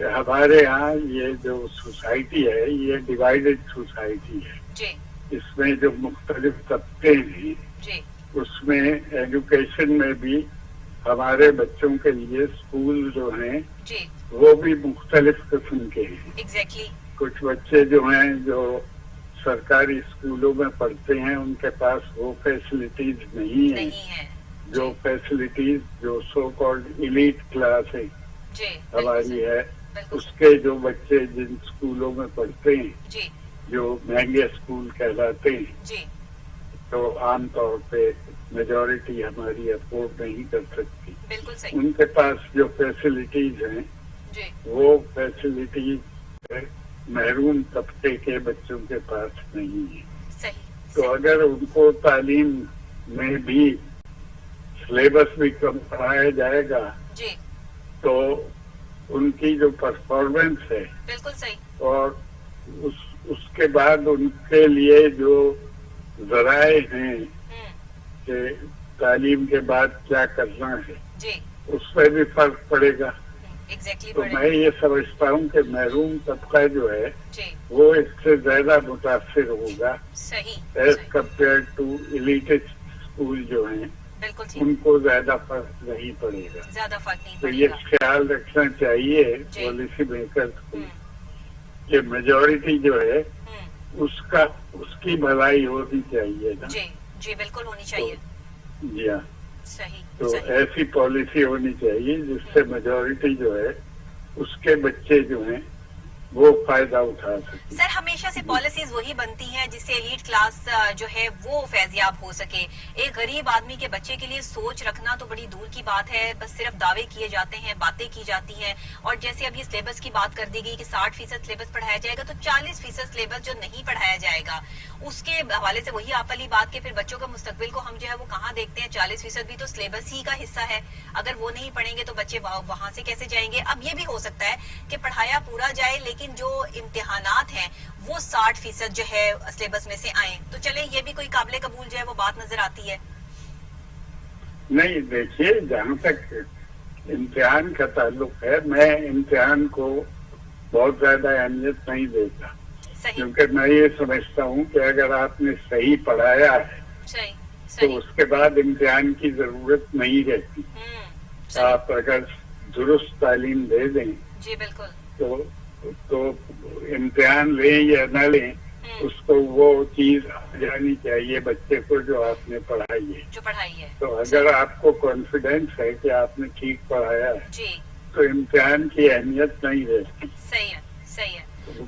ہمارے ہاں یہ جو سوسائٹی ہے یہ ڈیوائیڈڈ سوسائٹی ہے جی اس میں جو مختلف طبقے ہیں جی اس میں ایجوکیشن میں بھی ہمارے بچوں کے لیے اسکول جو ہیں جی وہ بھی مختلف قسم کے ہیں. ایگزیکٹلی کچھ بچے جو ہیں جو سرکاری اسکولوں میں پڑھتے ہیں ان کے پاس وہ فیسلٹیز نہیں ہیں ہے جو فیسلٹیز جو سو کالڈ ایلیٹ کلاس ہے جی ہماری ہے بالکل اس کے جو بچے جن اسکولوں میں پڑھتے ہیں جی جو مہنگے اسکول کہلاتے ہیں جی تو عام طور پہ میجورٹی ہماری افورڈ نہیں کر سکتی بالکل صحیح ان کے پاس جو فیسلٹیز ہیں جی وہ فیسلٹیز محروم طبقے کے بچوں کے پاس نہیں ہے. صحیح تو اگر ان کو تعلیم میں بھی سلیبس بھی کم پڑھایا جائے گا جی تو ان کی جو پرفارمنس ہے بالکل صحیح اور اس کے بعد ان کے لیے جو ذرائع ہیں کہ تعلیم کے بعد کیا کرنا ہے جی اس میں بھی فرق پڑے گا. ایگزیکٹلی تو میں یہ سمجھتا ہوں کہ محروم طبقہ جو ہے جی وہ اس سے زیادہ متاثر ہوگا صحیح as compare to elitist school جو ہیں بالکل ٹھیک ان کو زیادہ فرق نہیں پڑے گا. زیادہ فرق نہیں تو پڑے یہ گا. خیال رکھنا چاہیے جی. پالیسی میکرز کو ہم، کہ میجورٹی جو ہے ہم، اس کی بھلائی ہونی چاہیے نا. جی جی بالکل ہونی چاہیے. جی ہاں صحیح تو صحیح ایسی پالیسی ہونی چاہیے جس سے میجورٹی جو ہے اس کے بچے جو ہیں وہ فائدہ اٹھا سکیں. سر ہمیشہ سے پالیسیز وہی بنتی ہیں جس سے ایلیٹ کلاس جو ہے وہ فیضیاب ہو سکے. ایک غریب آدمی کے بچے کے لیے سوچ رکھنا تو بڑی دور کی بات ہے. بس صرف دعوے کیے جاتے ہیں, باتیں کی جاتی ہیں. اور جیسے اب یہ سلیبس کی بات کر دی گئی کہ 60% سلیبس پڑھایا جائے گا, تو 40% سلیبس جو نہیں پڑھایا جائے گا اس کے حوالے سے وہی آپ والی بات کہ پھر بچوں کا مستقبل کو ہم جو ہے وہ کہاں دیکھتے ہیں. 40% بھی تو سلیبس ہی کا حصہ ہے. اگر وہ نہیں پڑھیں گے تو بچے وہاں سے کیسے جائیں گے؟ اب یہ بھی ہو سکتا ہے کہ پڑھایا پورا جائے لیکن جو امتحانات ہیں وہ 60% جو ہے سلیبس میں سے آئیں. تو چلے یہ بھی کوئی قابل قبول جو ہے وہ بات نظر آتی ہے. نہیں دیکھیے, جہاں تک امتحان کا تعلق ہے میں امتحان کو بہت زیادہ اہمیت نہیں دیتا, صحیح کیونکہ میں یہ سمجھتا ہوں کہ اگر آپ نے صحیح پڑھایا ہے صحیح تو صحیح اس کے بعد امتحان کی ضرورت نہیں رہتی. صحیح آپ اگر درست تعلیم دے دیں جی بالکل تو امتحان لیں یا نہ لیں اس کو وہ چیز آ جانی چاہیے بچے کو جو آپ نے پڑھائی ہے. جو پڑھائی ہے تو اگر آپ کو کانفیڈینس ہے کہ آپ نے ٹھیک پڑھایا ہے جی تو امتحان کی اہمیت نہیں رہتی. صحیح ہے صحیح ہے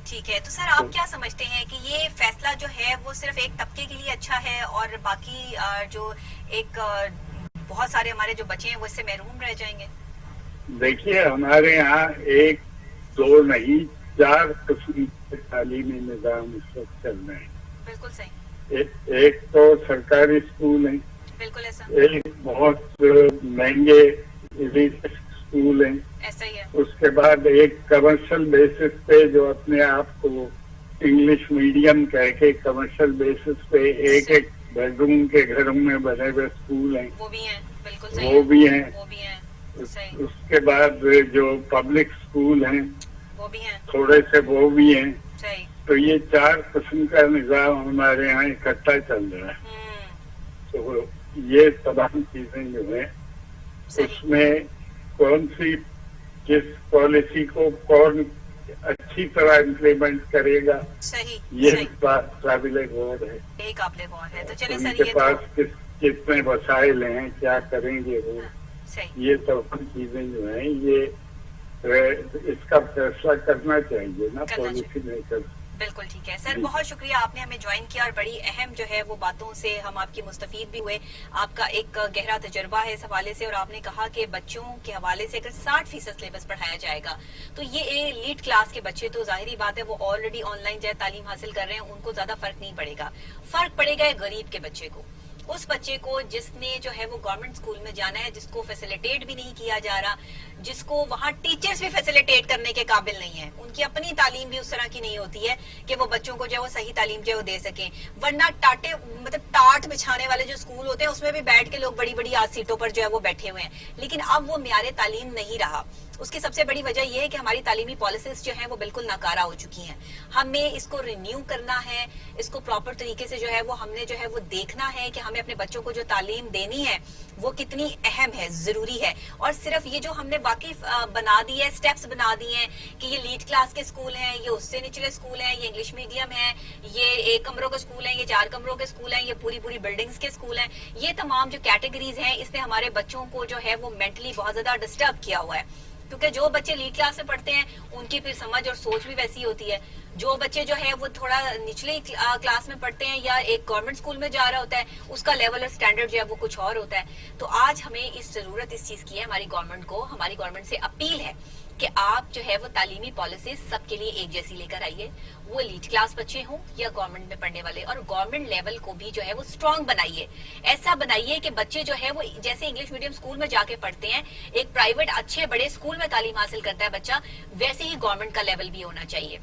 ٹھیک ہے. تو سر آپ کیا سمجھتے ہیں کہ یہ فیصلہ جو ہے وہ صرف ایک طبقے کے لیے اچھا ہے اور باقی جو ایک بہت سارے ہمارے جو بچے ہیں وہ اس سے محروم رہ جائیں گے؟ دیکھیے ہمارے یہاں 1 2 نہیں 4 قسم کے تعلیمی نظام اس وقت چل رہے ہیں. بالکل صحیح ایک تو سرکاری اسکول ہیں, بالکل ایسا ایک بہت مہنگے اسکول ہیں, ایسا ہی ہے. اس کے بعد ایک کمرشل بیسس پہ جو اپنے آپ کو انگلش میڈیم کہہ کے کمرشل بیسس پہ ایک بیڈ روم کے گھروں میں بنے ہوئے اسکول ہیں, وہ بھی ہیں بالکل صحیح وہ بھی ہیں. وہ بھی ہیں صحیح اس کے بعد جو پبلک اسکول ہیں وہ بھی ہیں تھوڑے سے وہ بھی ہیں. صحیح تو یہ 4 قسم کا نظام ہمارے یہاں اکٹھا چل رہا ہے. تو یہ تمام چیزیں جو ہیں اس میں کون سی کس پالیسی کو کون اچھی طرح امپلیمنٹ کرے گا صحیح یہ صحیح بات قابل غور ہے. یہی قابل غور ہے. تو چلے ان سر کے یہ تو پاس کتنے وسائل ہیں, کیا کریں گے وہ, صحیح یہ تمام چیزیں جو ہیں یہ اس کا فیصلہ کرنا چاہیے نا پالیسی میکر. بالکل ٹھیک ہے سر, بہت شکریہ آپ نے ہمیں جوائن کیا اور بڑی اہم جو ہے وہ باتوں سے ہم آپ کی مستفید بھی ہوئے. آپ کا ایک گہرا تجربہ ہے اس حوالے سے, اور آپ نے کہا کہ بچوں کے حوالے سے اگر 60% سلیبس پڑھایا جائے گا تو یہ ایلیٹ کلاس کے بچے تو ظاہری بات ہے وہ آلریڈی آن لائن جو ہے تعلیم حاصل کر رہے ہیں, ان کو زیادہ فرق نہیں پڑے گا. فرق پڑے گا غریب کے بچے کو. اس بچے کو جس نے جو ہے وہ گورنمنٹ اسکول میں جانا ہے, جس کو فیسیلیٹیٹ بھی نہیں کیا جا رہا, جس کو وہاں ٹیچرز بھی فیسیلیٹیٹ کرنے کے قابل نہیں ہیں, ان کی اپنی تعلیم بھی اس طرح کی نہیں ہوتی ہے کہ وہ بچوں کو جو ہے وہ صحیح تعلیم جو ہے وہ دے سکیں. ورنہ ٹاٹ بچھانے والے جو اسکول ہوتے ہیں اس میں بھی بیٹھ کے لوگ بڑی بڑی سیٹوں پر جو ہے وہ بیٹھے ہوئے ہیں, لیکن اب وہ معیار تعلیم نہیں رہا. اس کی سب سے بڑی وجہ یہ ہے کہ ہماری تعلیمی پالیسیز جو ہیں وہ بالکل ناکارہ ہو چکی ہیں. ہمیں اس کو رینیو کرنا ہے, اس کو پراپر طریقے سے جو ہے وہ ہم نے جو ہے وہ دیکھنا ہے کہ ہمیں اپنے بچوں کو جو تعلیم دینی ہے وہ کتنی اہم ہے, ضروری ہے. اور صرف یہ جو ہم نے واقف بنا دی ہے, اسٹیپس بنا دی ہیں کہ یہ لیڈ کلاس کے اسکول ہیں, یہ اس سے نچلے اسکول ہیں, یہ انگلش میڈیم ہے, یہ 1 کمروں کے اسکول ہیں, یہ 4 کمروں کے اسکول ہیں, یہ پوری بلڈنگز کے اسکول ہیں, یہ تمام جو کیٹیگریز ہیں اس نے ہمارے بچوں کو جو ہے وہ مینٹلی بہت زیادہ ڈسٹرب کیا ہوا ہے. کیونکہ جو بچے لیڈ کلاس میں پڑھتے ہیں ان کی پھر سمجھ اور سوچ بھی ویسی ہوتی ہے. جو بچے جو ہے وہ تھوڑا نچلے کلاس میں پڑھتے ہیں یا ایک گورنمنٹ اسکول میں جا رہا ہوتا ہے, اس کا لیول اور اسٹینڈرڈ جو ہے وہ کچھ اور ہوتا ہے. تو آج ہمیں ضرورت اس چیز کی ہے, ہماری گورنمنٹ سے اپیل ہے کہ آپ جو ہے وہ تعلیمی پالیسیز سب کے لیے ایک جیسی لے کر آئیے, وہ لیڈ کلاس بچے ہوں یا گورنمنٹ میں پڑھنے والے, اور گورنمنٹ لیول کو بھی جو ہے وہ اسٹرانگ بنائیے. ایسا بنائیے کہ بچے جو ہے وہ جیسے انگلش میڈیم اسکول میں جا کے پڑھتے ہیں, ایک پرائیویٹ اچھے بڑے اسکول میں تعلیم حاصل کرتا ہے بچہ, ویسے ہی گورنمنٹ کا لیول بھی ہونا چاہیے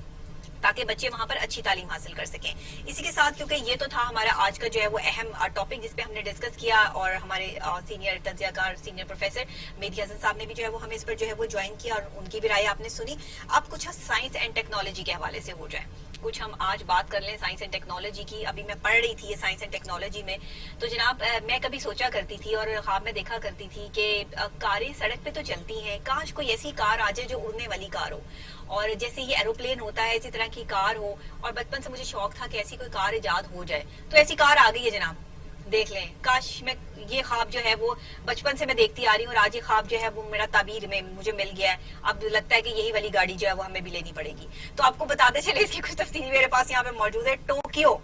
تاکہ بچے وہاں پر اچھی تعلیم حاصل کر سکیں. اسی کے ساتھ کیونکہ یہ تو تھا ہمارا آج کا جو ہے وہ اہم ٹاپک جس پہ ہم نے ڈسکس کیا, اور ہمارے سینئر تجزیہ کار سینئر پروفیسر مہدی حسن صاحب نے بھی جو ہے وہ ہمیں اس پر جو ہے وہ جوائن کیا اور ان کی بھی رائے آپ نے سنی. اب کچھ سائنس اینڈ ٹیکنالوجی کے حوالے سے ہو جائے, کچھ ہم آج بات کر لیں سائنس اینڈ ٹیکنالوجی کی. ابھی میں پڑھ رہی تھی یہ سائنس اینڈ ٹیکنالوجی میں, تو جناب میں کبھی سوچا کرتی تھی اور خواب میں دیکھا کرتی تھی کہ کاریں سڑک پہ تو چلتی ہیں, کاش کوئی ایسی کار آ جائے جو اڑنے والی کار ہو, اور جیسے یہ ایروپلین ہوتا ہے اسی طرح کی کار ہو. اور بچپن سے مجھے شوق تھا کہ ایسی کوئی کار ایجاد ہو جائے, تو ایسی کار آ گئی ہے جناب, دیکھ لیں. کاش میں یہ خواب جو ہے وہ بچپن سے میں دیکھتی آ رہی ہوں, اور آج یہ خواب جو ہے وہ میرا تعبیر میں مجھے مل گیا ہے. اب لگتا ہے کہ یہی والی گاڑی جو ہے وہ ہمیں بھی لینی پڑے گی. تو آپ کو بتاتے چلے, اس کی کچھ تفصیل میرے پاس یہاں پہ موجود ہے. ٹوکیو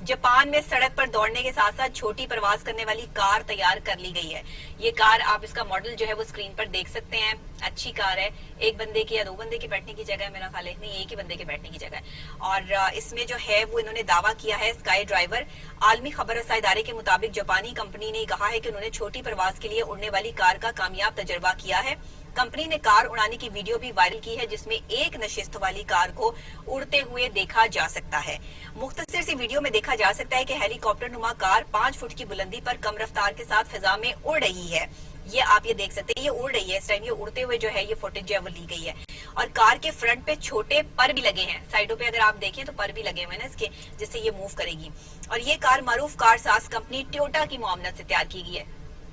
جاپان میں سڑک پر دوڑنے کے ساتھ ساتھ چھوٹی پرواز کرنے والی کار تیار کر لی گئی ہے. یہ کار آپ اس کا ماڈل جو ہے وہ اسکرین پر دیکھ سکتے ہیں, اچھی کار ہے, 1 بندے کی یا 2 بندے کے بیٹھنے کی جگہ ہے, میرا خیال ہے نہیں 1 ہی بندے کے بیٹھنے کی جگہ ہے. اور اس میں جو ہے وہ انہوں نے دعویٰ کیا ہے اسکائی ڈرائیور. عالمی خبر رساں ادارے کے مطابق جاپانی کمپنی نے کہا ہے کہ انہوں نے چھوٹی پرواز کے لیے اڑنے والی کار کا کامیاب تجربہ کیا ہے. کمپنی نے کار اڑانے کی ویڈیو بھی وائرل کی ہے جس میں ایک نشست والی کار کو اڑتے ہوئے دیکھا جا سکتا ہے. مختصر سی ویڈیو میں دیکھا جا سکتا ہے کہ ہیلی کاپٹر نما کار 5 فٹ کی بلندی پر کم رفتار کے ساتھ فضا میں اڑ رہی ہے. یہ آپ یہ دیکھ سکتے ہیں, یہ اڑ رہی ہے اس ٹائم, یہ اڑتے ہوئے جو ہے یہ فوٹیج جو ہے وہ لی گئی ہے. اور کار کے فرنٹ پہ چھوٹے پر بھی لگے ہیں, سائڈوں پہ اگر آپ دیکھیں تو پر بھی لگے ہوئے ہیں اس کے, جس سے یہ موو کرے گی. اور یہ کار معروف کار ساز کمپنی ٹویوٹا کی معاونت سے تیار کی گئی ہے.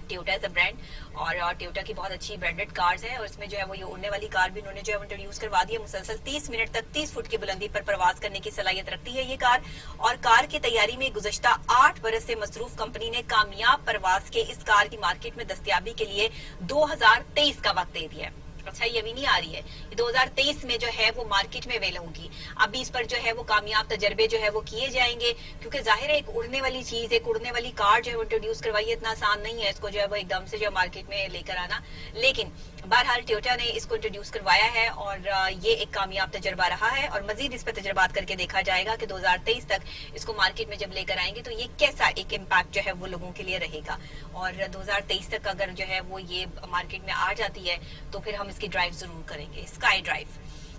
ٹویوٹا از اے برانڈ, اور ٹویوٹا کی بہت اچھی برانڈڈ کارز ہیں, اور اس میں جو ہے وہ یہ اڑنے والی کار بھی انہوں نے جو ہے انٹروڈیوس کروا دی ہے. مسلسل 30 منٹ تک 30 فٹ کی بلندی پر پرواز کرنے کی صلاحیت رکھتی ہے یہ کار. اور کار کی تیاری میں گزشتہ 8 برس سے مصروف کمپنی نے کامیاب پرواز کے اس کار کی مارکیٹ میں دستیابی کے لیے 2023 کا وقت دے دیا ہے. اچھا یہ ابھی نہیں آ رہی ہے, یہ 2023 میں جو ہے وہ مارکیٹ میں اویل ہوگی. ابھی اس پر جو ہے وہ کامیاب تجربے جو ہے وہ کیے جائیں گے, کیونکہ ظاہر ہے ایک اڑنے والی چیز, ایک اڑنے والی کار جو ہے وہ انٹروڈیوس کروائی, اتنا آسان نہیں ہے اس کو جو ہے وہ ایک دم سے جو مارکیٹ میں لے کر آنا. لیکن بہرحال ٹویوٹا نے اس کو انٹروڈیوس کروایا ہے اور یہ ایک کامیاب تجربہ رہا ہے, اور مزید اس پہ تجربات کر کے دیکھا جائے گا کہ 2023 تک اس کو مارکیٹ میں جب لے کر آئیں گے تو یہ کیسا ایک امپیکٹ جو ہے وہ لوگوں کے لیے رہے گا. اور 2023 تک اگر جو ہے وہ یہ مارکیٹ میں آ جاتی ہے تو پھر ہم اس کی ڈرائیو ضرور کریں گے, اسکائی ڈرائیو.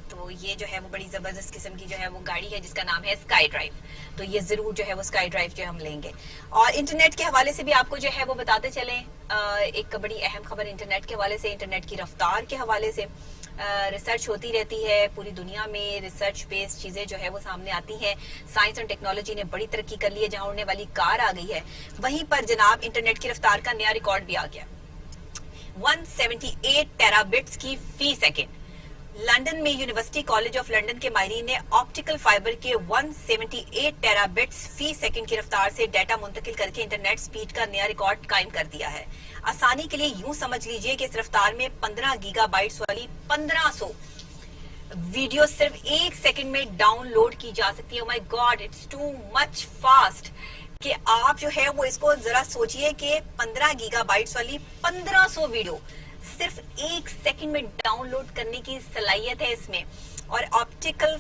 تو یہ جو ہے وہ بڑی زبردست قسم کی جو ہے وہ گاڑی ہے جس کا نام ہے اسکائی ڈرائیو. تو یہ ضرور جو ہے وہ اسکائی ڈرائیو جو ہم لیں گے. اور انٹرنیٹ کے حوالے سے بھی آپ کو جو ہے وہ بتاتے چلیں, ایک بڑی اہم خبر انٹرنیٹ کے حوالے سے, انٹرنیٹ کی رفتار کے حوالے سے. ریسرچ ہوتی رہتی ہے پوری دنیا میں, ریسرچ بیس چیزیں جو ہے وہ سامنے آتی ہیں. سائنس اور ٹیکنالوجی نے بڑی ترقی کر لی ہے, جہاں اڑنے والی کار آ گئی ہے وہیں پر جناب انٹرنیٹ کی رفتار کا نیا ریکارڈ بھی آ گیا, 178 ٹیرابٹس کی فی سیکنڈ. لندن میں یونیورسٹی کالج آف لندن کے ماہرین نے آپٹیکل فائبر کے 178 ٹیرابٹس فی سیکنڈ کی رفتار سے ڈیٹا منتقل کر کے انٹرنیٹ سپیڈ کا نیا ریکارڈ قائم کر دیا ہے. آسانی کے لیے یوں سمجھ لیجئے کہ اس رفتار میں 15 گیگا بائٹس والی 1500 ویڈیو صرف 1 سیکنڈ میں ڈاؤن لوڈ کی جا سکتی ہے. oh my god, it's too much fast. کہ آپ جو ہے وہ اس کو ذرا سوچئے کہ 15 گیگا بائٹس والی 1500 ویڈیو صرف 1 سیکنڈ میں ڈاؤن لوڈ کرنے کی صلاحیت ہے اس میں. اور آپٹیکل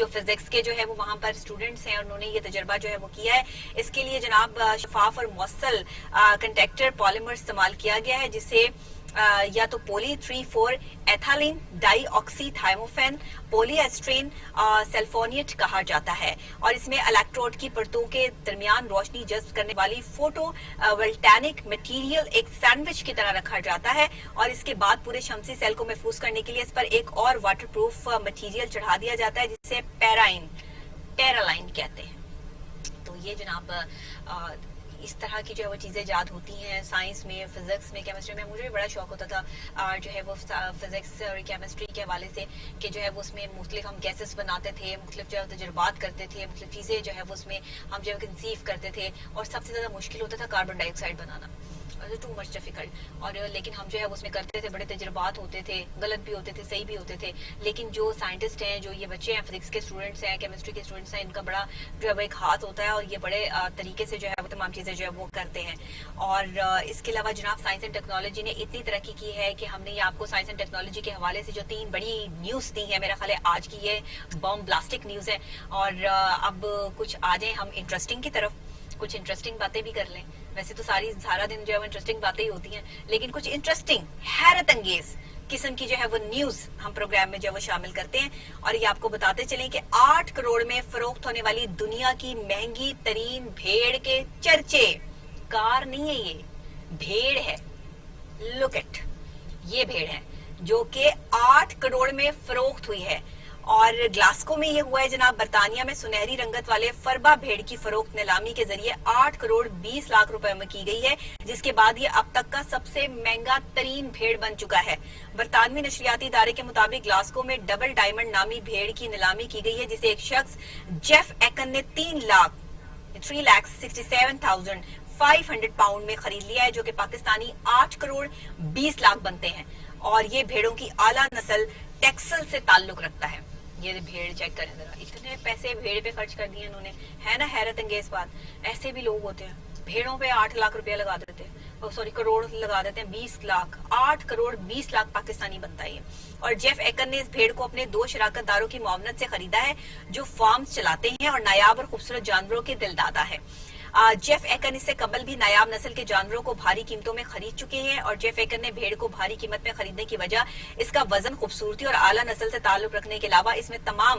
جو فزکس کے جو ہے وہ وہاں پر اسٹوڈنٹس ہیں، انہوں نے یہ تجربہ جو ہے وہ کیا ہے. اس کے لیے جناب شفاف اور مؤثر کنڈکٹر پالیمر استعمال کیا گیا ہے، جسے یا تو پولی 3,4 ایتھالین ڈائی آکسی تھائموفین پولی ایسٹرین سلفونیٹ کہا جاتا ہے، اور اس میں الیکٹروڈ کی پرتوں کے درمیان روشنی جذب کرنے والی فوٹو ولٹینک مٹیریل ایک سینڈوچ کی طرح رکھا جاتا ہے، اور اس کے بعد پورے شمسی سیل کو محفوظ کرنے کے لیے اس پر ایک اور واٹر پروف مٹیریل چڑھا دیا جاتا ہے جسے پیرالائن کہتے ہیں. تو یہ جناب اس طرح کی جو ہے وہ چیزیں ایجاد ہوتی ہیں سائنس میں، فزکس میں، کیمسٹری میں. مجھے بھی بڑا شوق ہوتا تھا جو ہے وہ فزکس اور کیمسٹری کے حوالے سے کہ جو ہے وہ اس میں مختلف ہم گیسز بناتے تھے، مختلف جو ہے تجربات کرتے تھے، مختلف چیزیں جو ہے وہ اس میں ہم جو ہے کنسیو کرتے تھے، اور سب سے زیادہ مشکل ہوتا تھا کاربن ڈائی آکسائڈ بنانا، ٹو مچ ڈیفیکلٹ. اور لیکن ہم جو ہے اس میں کرتے تھے، بڑے تجربات ہوتے تھے، غلط بھی ہوتے تھے، صحیح بھی ہوتے تھے. لیکن جو سائنٹسٹ ہیں، جو یہ بچے ہیں، فزکس کے اسٹوڈنٹس ہیں، کیمسٹری کے اسٹوڈنٹس ہیں، ان کا بڑا جو ہے وہ ایک ہاتھ ہوتا ہے، اور یہ بڑے طریقے سے جو ہے وہ تمام چیزیں جو ہے وہ کرتے ہیں. اور اس کے علاوہ جناب سائنس اینڈ ٹیکنالوجی نے اتنی ترقی کی ہے کہ ہم نے یہ آپ کو سائنس اینڈ ٹیکنالوجی کے حوالے سے جو 3 بڑی نیوز دی ہیں، میرا خیال ہے آج کی یہ بم بلاسٹک نیوز ہے. اور اب کچھ آ جائیں ہم انٹرسٹنگ کی طرف، کچھ انٹرسٹنگ باتیں بھی کر لیں. ویسے تو سارا دن جو ہے وہ انٹرسٹنگ باتیں ہی ہوتی ہیں، لیکن کچھ انٹرسٹنگ حیرت انگیز قسم کی جو ہے وہ نیوز ہم پروگرام میں جو ہے وہ شامل کرتے ہیں. اور یہ آپ کو بتاتے چلیں کہ 8 کروڑ میں فروخت ہونے والی دنیا کی مہنگی ترین بھیڑ کے چرچے. کار نہیں ہے، یہ بھیڑ ہے. لک اٹ، یہ بھیڑ ہے جو کہ 8 کروڑ میں فروخت ہوئی ہے. اور گلاسکو میں یہ ہوا ہے جناب، برطانیہ میں سنہری رنگت والے فربا بھیڑ کی فروخت نیلامی کے ذریعے 8 کروڑ 20 لاکھ روپے میں کی گئی ہے، جس کے بعد یہ اب تک کا سب سے مہنگا ترین بھیڑ بن چکا ہے. برطانوی نشریاتی ادارے کے مطابق گلاسکو میں ڈبل ڈائمنڈ نامی بھیڑ کی نیلامی کی گئی ہے، جسے ایک شخص جیف ایکن نے 3,67,500 پاؤنڈ میں خرید لیا ہے، جو کہ پاکستانی 8 کروڑ 20 لاکھ بنتے ہیں. اور یہ بھیڑوں کی اعلیٰ نسل ٹیکسل سے تعلق رکھتا ہے. یہ بھیڑ چیک کریں ذرا، اتنے پیسے بھیڑ پہ خرچ کر دیے انہوں نے، ہے نا حیرت انگیز بات. ایسے بھی لوگ ہوتے ہیں، بھیڑوں پہ 8 لاکھ روپیہ لگا دیتے ہیں، کروڑ لگا دیتے ہیں. 20 لاکھ، 8 کروڑ 20 لاکھ پاکستانی بنتا ہے. اور جیف ایکن نے اس بھیڑ کو اپنے 2 شراکت داروں کی معاونت سے خریدا ہے جو فارمز چلاتے ہیں اور نایاب اور خوبصورت جانوروں کے دل دادا ہے. جیف ایکن اس سے قبل بھی نایاب نسل کے جانوروں کو بھاری قیمتوں میں خرید چکے ہیں، اور جیف ایکن نے بھیڑ کو بھاری قیمت میں خریدنے کی وجہ اس کا وزن، خوبصورتی اور اعلیٰ نسل سے تعلق رکھنے کے علاوہ اس میں تمام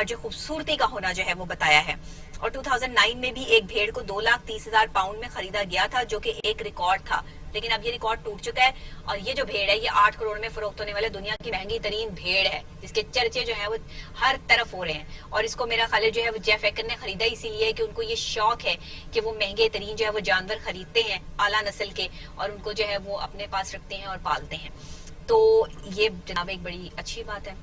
جو خوبصورتی کا ہونا جو ہے وہ بتایا ہے. اور 2009 میں بھی ایک بھیڑ کو 2,30,000 پاؤنڈ میں خریدا گیا تھا، جو کہ ایک ریکارڈ تھا، لیکن اب یہ ریکارڈ ٹوٹ چکا ہے. اور یہ جو بھیڑ ہے یہ 8 کروڑ میں فروخت ہونے والے دنیا کی مہنگی ترین بھیڑ ہے، جس کے چرچے جو ہیں وہ ہر طرف ہو رہے ہیں. اور اس کو میرا خیال جو ہے وہ جیف ایکن نے خریدا اسی لیے کہ ان کو یہ شوق ہے کہ وہ مہنگے ترین جو ہے وہ جانور خریدتے ہیں اعلیٰ نسل کے، اور ان کو جو ہے وہ اپنے پاس رکھتے ہیں اور پالتے ہیں. تو یہ جناب ایک بڑی اچھی بات ہے،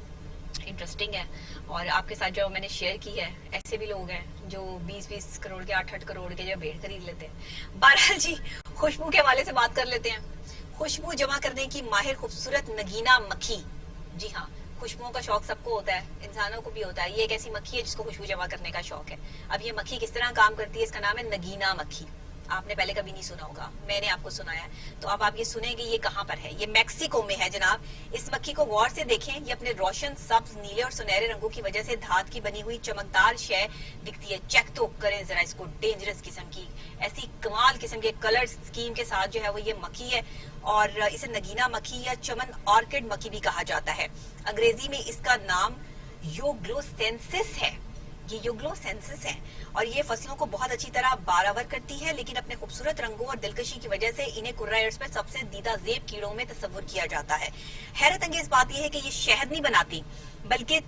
انٹرسٹنگ ہے، اور آپ کے ساتھ جو میں نے شیئر کی ہے. ایسے بھی لوگ ہیں جو 20 کروڑ کے 8 کروڑ کے جو بھیڑ خرید لیتے ہیں. بہرحال جی، خوشبو کے حوالے سے بات کر لیتے ہیں. خوشبو جمع کرنے کی ماہر خوبصورت نگینا مکھی. جی ہاں، خوشبوؤں کا شوق سب کو ہوتا ہے، انسانوں کو بھی ہوتا ہے. یہ ایک ایسی مکھی ہے جس کو خوشبو جمع کرنے کا شوق ہے. اب یہ مکھی کس طرح کام کرتی ہے، اس کا نام ہے نگینا مکھی. آپ نے پہلے کبھی نہیں سنا ہوگا، میں نے آپ کو سنایا ہے. تو اب آپ یہ سنیں گے یہ کہاں پر ہے. یہ میکسیکو میں ہے جناب. اس مکھی کو غور سے دیکھیں، یہ اپنے روشن سبز، نیلے اور سنہرے رنگوں کی وجہ سے دھات کی بنی ہوئی چمکدار شے دکھتی ہے. چیک تو کریں ذرا اس کو، ڈینجرس قسم کی، ایسی کمال قسم کے کلر سکیم کے ساتھ جو ہے وہ یہ مکھی ہے. اور اسے نگینا مکھی یا چمن آرکڈ مکھی بھی کہا جاتا ہے. انگریزی میں اس کا نام یوگلوسینسس ہے. یہ یوگلوسینسس ہیں، اور یہ فصلوں کو بہت اچھی طرح بارآور کرتی ہے، لیکن اپنے خوبصورت رنگوں اور دلکشی کی وجہ سے انہیں قرہ ارض پر سب سے دیدہ زیب کیڑوں میں تصور کیا جاتا ہے. حیرت انگیز بات یہ ہے کہ یہ شہد نہیں بناتی، بلکہ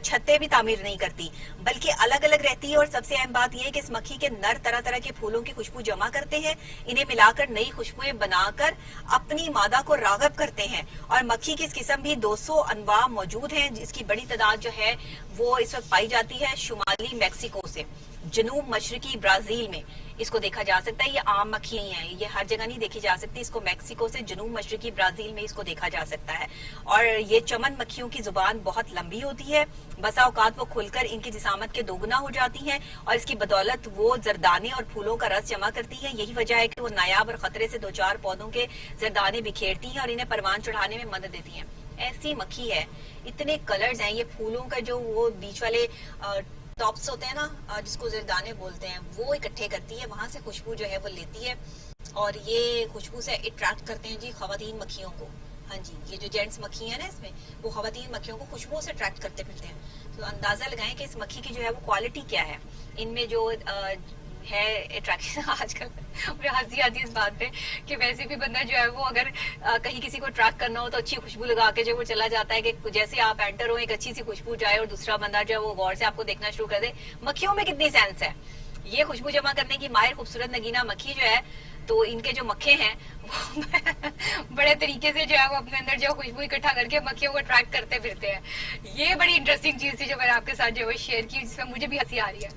چھتے بھی تعمیر نہیں کرتی، بلکہ الگ الگ رہتی ہے. اور سب سے اہم بات یہ ہے کہ اس مکھی کے نر طرح طرح کے پھولوں کی خوشبو جمع کرتے ہیں، انہیں ملا کر نئی خوشبوئیں بنا کر اپنی مادہ کو راغب کرتے ہیں. اور مکھی کی اس قسم بھی 200 انواع موجود ہیں، جس کی بڑی تعداد جو ہے وہ اس وقت پائی جاتی ہے شمالی میکسیکو سے جنوب مشرقی برازیل میں. اس کو دیکھا جا سکتا ہے. یہ عام مکھی ہی ہیں، یہ ہر جگہ نہیں دیکھی جا سکتی. اس کو میکسیکو سے جنوب مشرقی برازیل میں اس کو دیکھا جا سکتا ہے. اور یہ چمن مکھیوں کی زبان بہت لمبی ہوتی ہے، بسا اوقات وہ کھل کر ان کی جسامت کے دوگنا ہو جاتی ہیں، اور اس کی بدولت وہ زردانے اور پھولوں کا رس جمع کرتی ہیں. یہی وجہ ہے کہ وہ نایاب اور خطرے سے 2-4 پودوں کے زردانے بکھیرتی ہیں اور انہیں پروان چڑھانے میں مدد دیتی ہیں. ایسی مکھی ہے, اتنے کلرز ہیں, یہ پھولوں کا جو وہ بیچ والے ٹاپس ہوتے ہیں نا جس کو زردانے بولتے ہیں, وہ اکٹھے کرتی ہے, وہاں سے خوشبو جو ہے وہ لیتی ہے اور یہ خوشبو سے اٹریکٹ کرتے ہیں جی خواتین مکھیوں کو. ہاں جی, یہ جو جینٹس مکھی ہیں نا اس میں, وہ خواتین مکھیوں کو خوشبو سے اٹریکٹ کرتے پھرتے ہیں. تو اندازہ لگائیں کہ اس مکھی کی جو ہے وہ کوالٹی کیا ہے, ان میں جو ہے اٹریکشن. آج کل مجھے ہنسی آتی ہے اس بات پہ کہ ویسے بھی بندہ جو ہے وہ اگر کہیں کسی کو اٹریکٹ کرنا ہو تو اچھی خوشبو لگا کے جو وہ چلا جاتا ہے, کہ جیسے آپ انٹر ہو ایک اچھی سی خوشبو جائے اور دوسرا بندہ جو ہے وہ غور سے آپ کو دیکھنا شروع کر دے. مکھیوں میں کتنی سینس ہے, یہ خوشبو جمع کرنے کی ماہر خوبصورت نگینہ مکھی جو ہے, تو ان کے جو مکھے ہیں وہ بڑے طریقے سے جو ہے وہ اپنے اندر جو خوشبو اکٹھا کر کے مکھیوں کو اٹریکٹ کرتے پھرتے ہیں. یہ بڑی انٹرسٹنگ چیز تھی جو میں نے آپ کے ساتھ جو ہے شیئر کی, جس میں مجھے بھی ہنسی آ رہی ہے,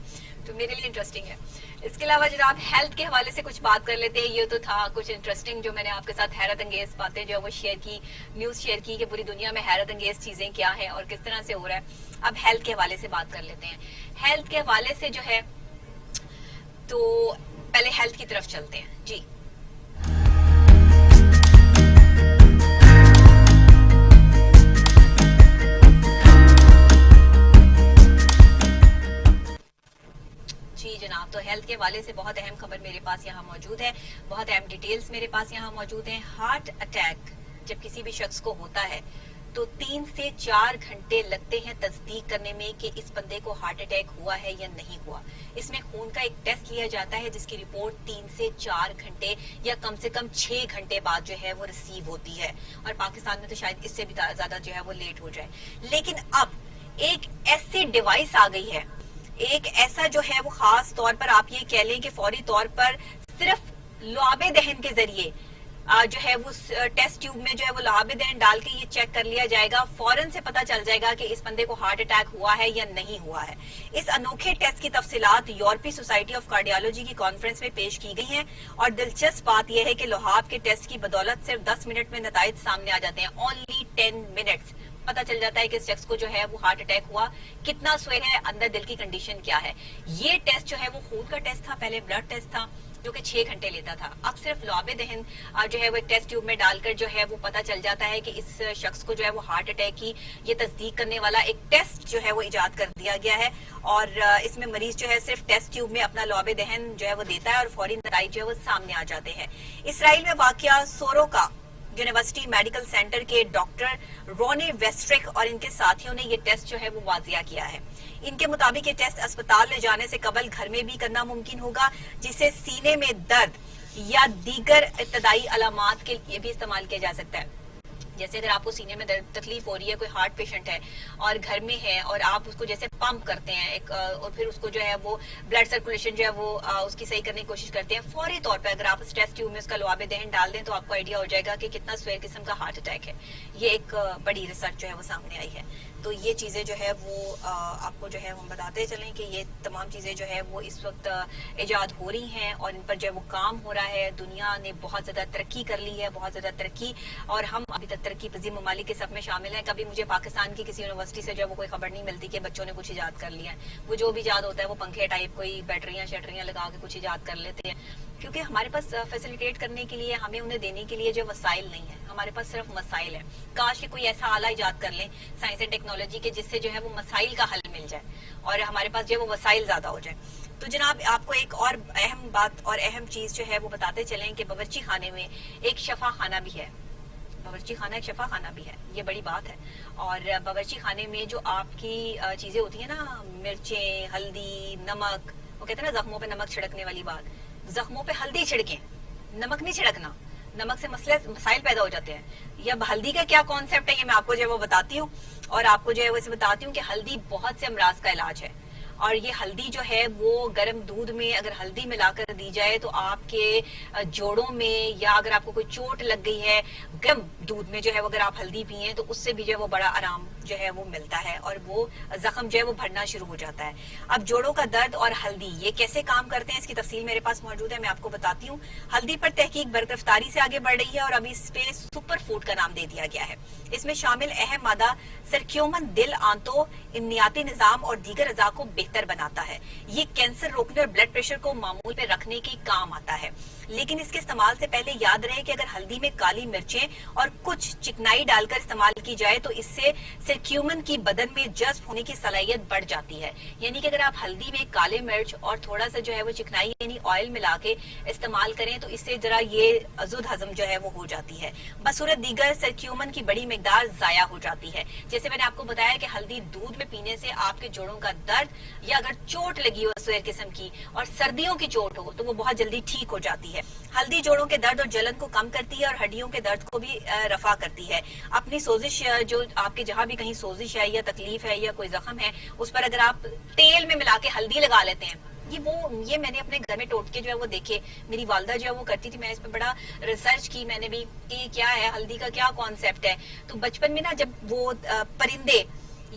تو میرے لیے انٹرسٹنگ ہے. اس کے علاوہ جناب ہیلتھ کے حوالے سے کچھ بات کر لیتے ہیں. یہ تو تھا کچھ انٹرسٹنگ جو میں نے آپ کے ساتھ حیرت انگیز باتیں جو ہے وہ شیئر کی, نیوز شیئر کی کہ پوری دنیا میں حیرت انگیز چیزیں کیا ہیں اور کس طرح سے ہو رہا ہے. اب ہیلتھ کے حوالے سے بات کر لیتے ہیں. ہیلتھ کے حوالے سے جو ہے تو پہلے ہیلتھ کی طرف چلتے ہیں جی. جی جناب, تو ہیلتھ کے حوالے سے بہت اہم خبر میرے پاس یہاں موجود ہے, بہت اہم ڈیٹیلز میرے پاس یہاں موجود ہیں. ہارٹ اٹیک جب کسی بھی شخص کو ہوتا ہے تو 3 سے 4 گھنٹے لگتے ہیں تصدیق کرنے میں کہ اس بندے کو ہارٹ اٹیک ہوا ہے یا نہیں ہوا. اس میں خون کا ایک ٹیسٹ لیا جاتا ہے جس کی رپورٹ 3 سے 4 گھنٹے یا کم سے کم 6 گھنٹے بعد جو ہے وہ ریسیو ہوتی ہے, اور پاکستان میں تو شاید اس سے بھی زیادہ جو ہے وہ لیٹ ہو جائے. لیکن اب ایک ایسی ڈیوائس آ گئی ہے, ایک ایسا جو ہے وہ خاص طور پر آپ یہ کہہ لیں کہ فوری طور پر صرف لعاب دہن کے ذریعے جو ہے وہ ٹیسٹ ٹیوب میں جو ہے وہ لعاب دہن ڈال کے یہ چیک کر لیا جائے گا, فوراً سے پتا چل جائے گا کہ اس بندے کو ہارٹ اٹیک ہوا ہے یا نہیں ہوا ہے. اس انوکھے ٹیسٹ کی تفصیلات یورپی سوسائٹی آف کارڈیالوجی کی کانفرنس میں پیش کی گئی ہیں, اور دلچسپ بات یہ ہے کہ لعاب کے ٹیسٹ کی بدولت صرف 10 منٹ میں نتائج سامنے آ جاتے ہیں. اونلی 10 منٹس پتا چل جاتا ہے کہ اس شخص کو جو ہے وہ ہارٹ اٹیک ہوا, کتنا سوئے ہے, اندر دل کی کنڈیشن کیا ہے. یہ ٹیسٹ جو ہے وہ خون کا ٹیسٹ تھا, پہلے بلڈ ٹیسٹ تھا جو کہ 6 گھنٹے لیتا تھا. اب صرف لعاب دہن جو ہے وہ ٹیسٹ ٹیوب میں ڈال کر جو ہے وہ پتا چل جاتا ہے کہ اس شخص کو جو ہے وہ ہارٹ اٹیک کی یہ تصدیق کرنے والا ایک ٹیسٹ جو ہے وہ ایجاد کر دیا گیا ہے, اور اس میں مریض جو ہے صرف ٹیسٹ ٹیوب میں اپنا لعاب دہن جو ہے وہ دیتا ہے اور فوری نتائج جو ہے وہ سامنے آ جاتے ہیں. اسرائیل میں واقع سوروکا یونیورسٹی میڈیکل سینٹر کے ڈاکٹر رونی ویسٹرک اور ان کے ساتھیوں نے یہ ٹیسٹ جو ہے وہ واضح کیا ہے. ان کے مطابق یہ ٹیسٹ اسپتال لے جانے سے قبل گھر میں بھی کرنا ممکن ہوگا, جسے سینے میں درد یا دیگر ابتدائی علامات کے لیے بھی استعمال کیا جا سکتا ہے. جیسے اگر آپ کو سینے میں تکلیف ہو رہی ہے, کوئی ہارٹ پیشنٹ ہے اور گھر میں ہے, اور آپ اس کو جیسے پمپ کرتے ہیں اور پھر اس کو جو ہے وہ بلڈ سرکولیشن جو ہے وہ اس کی صحیح کرنے کی کوشش کرتے ہیں, فوری طور پہ اگر آپ اس ٹیسٹ ٹیوب میں اس کا لعاب دہن ڈال دیں تو آپ کو آئیڈیا ہو جائے گا کہ کتنا سویر قسم کا ہارٹ اٹیک ہے. یہ ایک بڑی ریسرچ جو ہے وہ سامنے آئی ہے. تو یہ چیزیں جو ہے وہ آپ کو جو ہے ہم بتاتے چلیں کہ یہ تمام چیزیں جو ہے وہ اس وقت ایجاد ہو رہی ہیں اور ان پر جو ہے وہ کام ہو رہا ہے. دنیا نے بہت زیادہ ترقی کر لی ہے, بہت زیادہ ترقی, اور ہم ابھی تک ترقی پذیر ممالک کے سب میں شامل ہیں. کبھی مجھے پاکستان کی کسی یونیورسٹی سے جو ہے وہ کوئی خبر نہیں ملتی کہ بچوں نے کچھ ایجاد کر لیا ہے. وہ جو بھی ایجاد ہوتا ہے وہ پنکھے ٹائپ کوئی بیٹریاں شیٹریاں لگا کے کچھ ایجاد کر لیتے ہیں, کیونکہ ہمارے پاس فیسیلیٹیٹ کرنے کے لیے, ہمیں انہیں دینے کے لیے جو وسائل نہیں ہے, ہمارے پاس صرف مسائل ہیں. کاش کہ کوئی ایسا آلہ ایجاد کر لیں سائنس اینڈ ٹیکنالوجی کے جس سے جو ہے وہ مسائل کا حل مل جائے اور ہمارے پاس جو ہے وہ وسائل زیادہ ہو جائے. تو جناب آپ کو ایک اور اہم بات اور اہم چیز جو ہے وہ بتاتے چلیں کہ باورچی خانے میں ایک شفا خانہ بھی ہے. باورچی خانہ ایک شفا خانہ بھی ہے, یہ بڑی بات ہے. اور باورچی خانے میں جو آپ کی چیزیں ہوتی ہیں نا, مرچیں, ہلدی, نمک, وہ کہتے ہیں نا زخموں پہ نمک چھڑکنے والی بات, زخموں پہ ہلدی چھڑکیں, نمک نہیں چھڑکنا. نمک سے مسائل پیدا ہو جاتے ہیں. یا ہلدی کا کیا کانسیپٹ ہے یہ میں آپ کو جو ہے وہ بتاتی ہوں, اور آپ کو جو ہے وہ بتاتی ہوں کہ ہلدی بہت سے امراض کا علاج ہے. اور یہ ہلدی جو ہے وہ گرم دودھ میں اگر ہلدی ملا کر دی جائے تو آپ کے جوڑوں میں, یا اگر آپ کو کوئی چوٹ لگ گئی ہے, گرم دودھ میں جو ہے وہ اگر آپ ہلدی پیئیں تو اس سے بھی جو ہے وہ بڑا آرام جو ہے وہ ملتا ہے اور وہ زخم جو ہے وہ بھرنا شروع ہو جاتا ہے. اب جوڑوں کا درد اور ہلدی یہ کیسے کام کرتے ہیں اس کی تفصیل میرے پاس موجود ہے, میں آپ کو بتاتی ہوں. ہلدی پر تحقیق بررفتاری سے آگے بڑھ رہی ہے اور ابھی اس پہ سپر فوڈ کا نام دے دیا گیا ہے. اس میں شامل اہم مادہ سرکیومن دل, آنتوں, امنیاتی نظام اور دیگر اعضاء کو بہتر بناتا ہے. یہ کینسر روکنے اور بلڈ پریشر کو معمول پہ رکھنے کے کام آتا ہے. لیکن اس کے استعمال سے پہلے یاد رہے کہ اگر ہلدی میں کالی مرچیں اور کچھ چکنائی ڈال کر استعمال کی جائے تو اس سے سرکیومن کی بدن میں جذب ہونے کی صلاحیت بڑھ جاتی ہے. یعنی کہ اگر آپ ہلدی میں کالے مرچ اور تھوڑا سا جو ہے وہ چکنائی یعنی آئل ملا کے استعمال کریں تو اس سے ذرا یہ زود ہضم جو ہے وہ ہو جاتی ہے. بصورت دیگر سرکیومن کی بڑی مقدار ضائع ہو جاتی ہے. جیسے میں نے آپ کو بتایا کہ ہلدی دودھ میں پینے سے آپ کے جوڑوں کا درد یا اگر چوٹ لگی ہو سویر قسم کی اور سردیوں کی چوٹ ہو تو وہ بہت جلدی ٹھیک ہو جاتی ہے. ہلدی جوڑوں کے درد اور جلن کو کم کرتی ہے اور ہڈیوں کے درد کو بھی رفع کرتی ہے. اپنی سوزش جو آپ کے جہاں بھی کہیں سوزش ہے یا تکلیف ہے یا کوئی زخم ہے اس پر اگر آپ تیل میں ملا کے ہلدی لگا لیتے ہیں, یہ میں نے اپنے گھر میں ٹوٹکے جو ہے وہ دیکھے, میری والدہ جو ہے وہ کرتی تھی, میں اس پہ بڑا ریسرچ کی میں نے بھی کہ کیا ہے ہلدی کا کیا کانسیپٹ ہے. تو بچپن میں نا جب وہ پرندے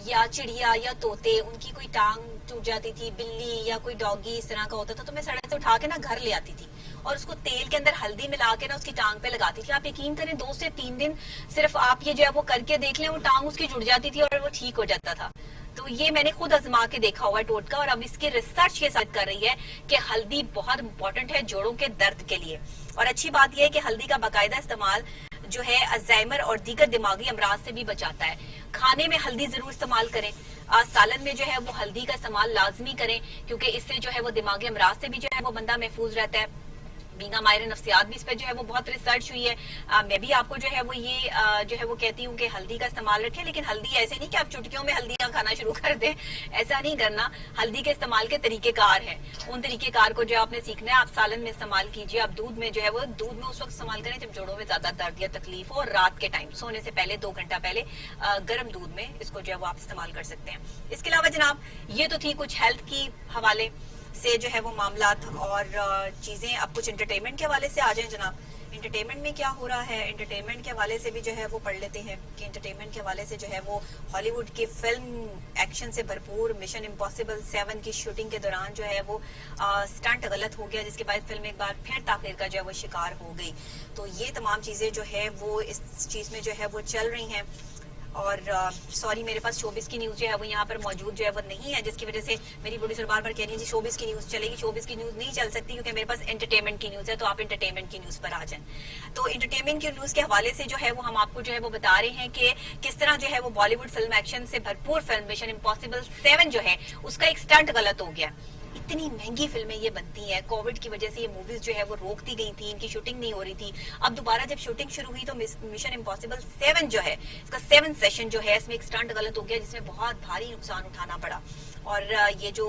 یا چڑیا یا طوطے ان کی کوئی ٹانگ ٹوٹ جاتی تھی, بلی یا کوئی ڈاگی اس طرح کا ہوتا تھا تو میں سڑک سے اٹھا کے نا گھر لے آتی تھی اور اس کو تیل کے اندر ہلدی ملا کے نا اس کی ٹانگ پہ لگاتی تھی. آپ یقین کریں 2 سے 3 دن صرف آپ یہ جو ہے وہ کر کے دیکھ لیں, وہ ٹانگ اس کی جڑ جاتی تھی اور وہ ٹھیک ہو جاتا تھا. تو یہ میں نے خود آزما کے دیکھا ہوا ہے ٹوٹکا, اور اب اس کی ریسرچ یہ ثابت کر رہی ہے کہ ہلدی بہت امپورٹنٹ ہے جوڑوں کے درد کے لیے. اور اچھی بات یہ ہے کہ ہلدی کا باقاعدہ استعمال جو ہے الزائمر اور دیگر دماغی امراض سے بھی بچاتا ہے. کھانے میں ہلدی ضرور استعمال کریں, سالن میں جو ہے وہ ہلدی کا استعمال لازمی کریں کیونکہ اس سے جو ہے وہ دماغی امراض سے بھی جو ہے وہ بندہ محفوظ رہتا ہے. بینا ماہر نفسیات بھی اس پہ جو ہے وہ بہت ریسرچ ہوئی ہے. میں بھی آپ کو جو ہے وہ یہ جو ہے وہ کہتی ہوں کہ ہلدی کا استعمال رکھیں, لیکن ہلدی ایسے نہیں کہ آپ چٹکیوں میں ہلدیاں کھانا شروع کر دیں, ایسا نہیں کرنا. ہلدی کے استعمال کے طریقہ کار ہیں, ان طریقہ کار کو جو آپ نے سیکھنا ہے. آپ سالن میں استعمال کیجیے, آپ دودھ میں جو ہے وہ دودھ میں اس وقت استعمال کریں جب جوڑوں میں زیادہ درد یا تکلیف ہو, اور رات کے ٹائم سونے سے پہلے 2 گھنٹہ پہلے گرم دودھ میں اس کو جو ہے وہ آپ استعمال کر سکتے ہیں. اس کے علاوہ جناب یہ تو تھی کچھ ہیلتھ کی حوالے سے جو ہے وہ معاملات اور چیزیں. اب کچھ انٹرٹینمنٹ کے حوالے سے آ جائیں جناب. انٹرٹینمنٹ میں کیا ہو رہا ہے, انٹرٹینمنٹ کے حوالے سے بھی جو ہے وہ پڑھ لیتے ہیں کہ انٹرٹینمنٹ کے حوالے سے جو ہے وہ ہالی ووڈ کی فلم ایکشن سے بھرپور مشن امپاسبل 7 کی شوٹنگ کے دوران جو ہے وہ سٹنٹ غلط ہو گیا, جس کے بعد فلم ایک بار پھر تاخیر کا جو ہے وہ شکار ہو گئی. تو یہ تمام چیزیں جو ہے وہ اس چیز میں جو ہے وہ چل رہی ہیں. اور سوری میرے پاس شوبز کی نیوز جو ہے وہ یہاں پر موجود جو ہے وہ نہیں ہے, جس کی وجہ سے میری بڑی سر بار بار کہہ رہی ہے جی شوبز کی نیوز چلے گی. شوبز کی نیوز نہیں چل سکتی کیونکہ میرے پاس انٹرٹینمنٹ کی نیوز ہے, تو آپ انٹرٹینمنٹ کی نیوز پر آ جائیں. تو انٹرٹینمنٹ کی نیوز کے حوالے سے جو ہے وہ ہم آپ کو جو ہے وہ بتا رہے ہیں کہ کس طرح جو ہے وہ بالی ووڈ فلم ایکشن سے بھرپور فلم مشن امپاسبل 7 جو ہے اس کا ایک سٹنٹ غلط ہو گیا. اتنی مہنگی فلمیں یہ بنتی ہیں, کووڈ کی وجہ سے یہ موویز جو ہے وہ روک دی گئی تھی, ان کی شوٹنگ نہیں ہو رہی تھی. اب دوبارہ جب شوٹنگ شروع ہوئی تو مشن امپاسبل 7 جو ہے اس کا 7 سیشن جو ہے اس میں ایک سٹنٹ غلط ہو گیا جس میں بہت بھاری نقصان اٹھانا پڑا. اور یہ جو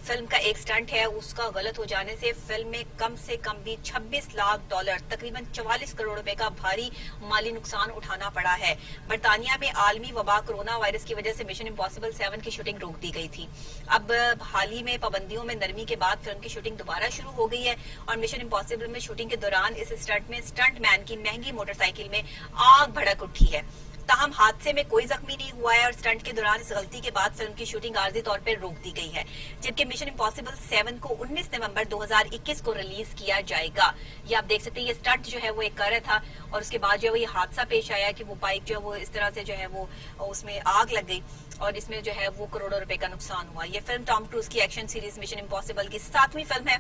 فلم کا ایک سٹنٹ ہے اس کا غلط ہو جانے سے فلم میں کم سے کم بھی $26 لاکھ تقریباً 44 کروڑ روپے کا بھاری مالی نقصان اٹھانا پڑا ہے. برطانیہ میں عالمی وبا کورونا وائرس کی وجہ سے مشن امپاسبل 7 کی شوٹنگ روک دی گئی تھی. اب حال ہی میں پابندیوں میں نرمی کے بعد فلم کی شوٹنگ دوبارہ شروع ہو گئی ہے اور مشن امپاسبل میں شوٹنگ کے دوران اس سٹنٹ میں سٹنٹ مین کی مہنگی موٹر سائیکل میں آگ بھڑک اٹھی ہے. تاہم حادثے میں کوئی زخمی نہیں ہوا ہے اور سٹنٹ کے دوران اس غلطی کے بعد فلم کی شوٹنگ عارضی طور پر روک دی گئی ہے, جبکہ مشن امپاسبل 7 کو 19 نومبر 2021 کو ریلیز کیا جائے گا. یہ آپ دیکھ سکتے ہیں یہ سٹنٹ جو ہے وہ ایک کر رہا تھا اور اس کے بعد جو ہے وہ یہ حادثہ پیش آیا کہ وہ بائک جو ہے وہ اس طرح سے جو ہے وہ اس میں آگ لگ گئی اور اس میں جو ہے وہ کروڑوں روپے کا نقصان ہوا. یہ فلم ٹام کروز کی ایکشن سیریز مشن امپاسبل کی 7ویں فلم ہے.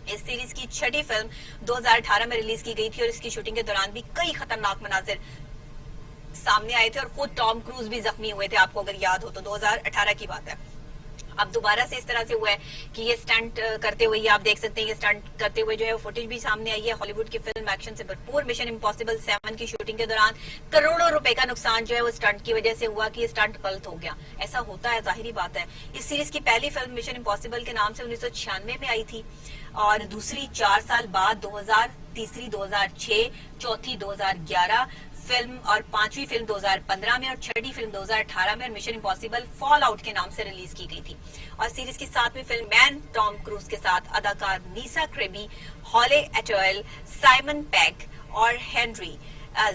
اس سیریز کی 6ٹھی فلم 2018 میں ریلیز کی گئی تھی اور اس کی شوٹنگ کے دوران بھی کئی خطرناک مناظر سامنے آئے تھے اور خود ٹام کروز بھی زخمی ہوئے تھے, آپ کو اگر یاد ہو تو 2018 کی بات ہے. اب دوبارہ سے اس طرح سے ہوا ہے کہ یہ سٹنٹ کرتے ہوئے آپ دیکھ سکتے ہیں, یہ سٹنٹ کرتے ہوئے جو ہے فوٹیج بھی سامنے آئی ہے. ہالی ووڈ کی فلم ایکشن سے بھرپور مشن امپاسبل 7 کی شوٹنگ کے دوران کروڑوں روپے کا نقصان جو ہے وہ سٹنٹ کی وجہ سے ہوا کہ یہ سٹنٹ غلط ہو گیا. ایسا ہوتا ہے, ظاہری بات ہے. اس سیریز کی پہلی فلم مشن امپاسبل کے نام سے 1996 میں آئی تھی اور دوسری 4 سال بعد 2000, تیسری 2006, چوتھی 2011 فلم اور 5ویں فلم 2015 میں اور 6ٹھی فلم 2018 میں اور مشن امپاسبل فال آؤٹ کے نام سے ریلیز کی گئی تھی. اور سیریز کی 7ویں فلم مین ٹام کروز کے ساتھ اداکار نیسا کریبی, ہالے ایٹوئل, سائمن پیک اور ہینری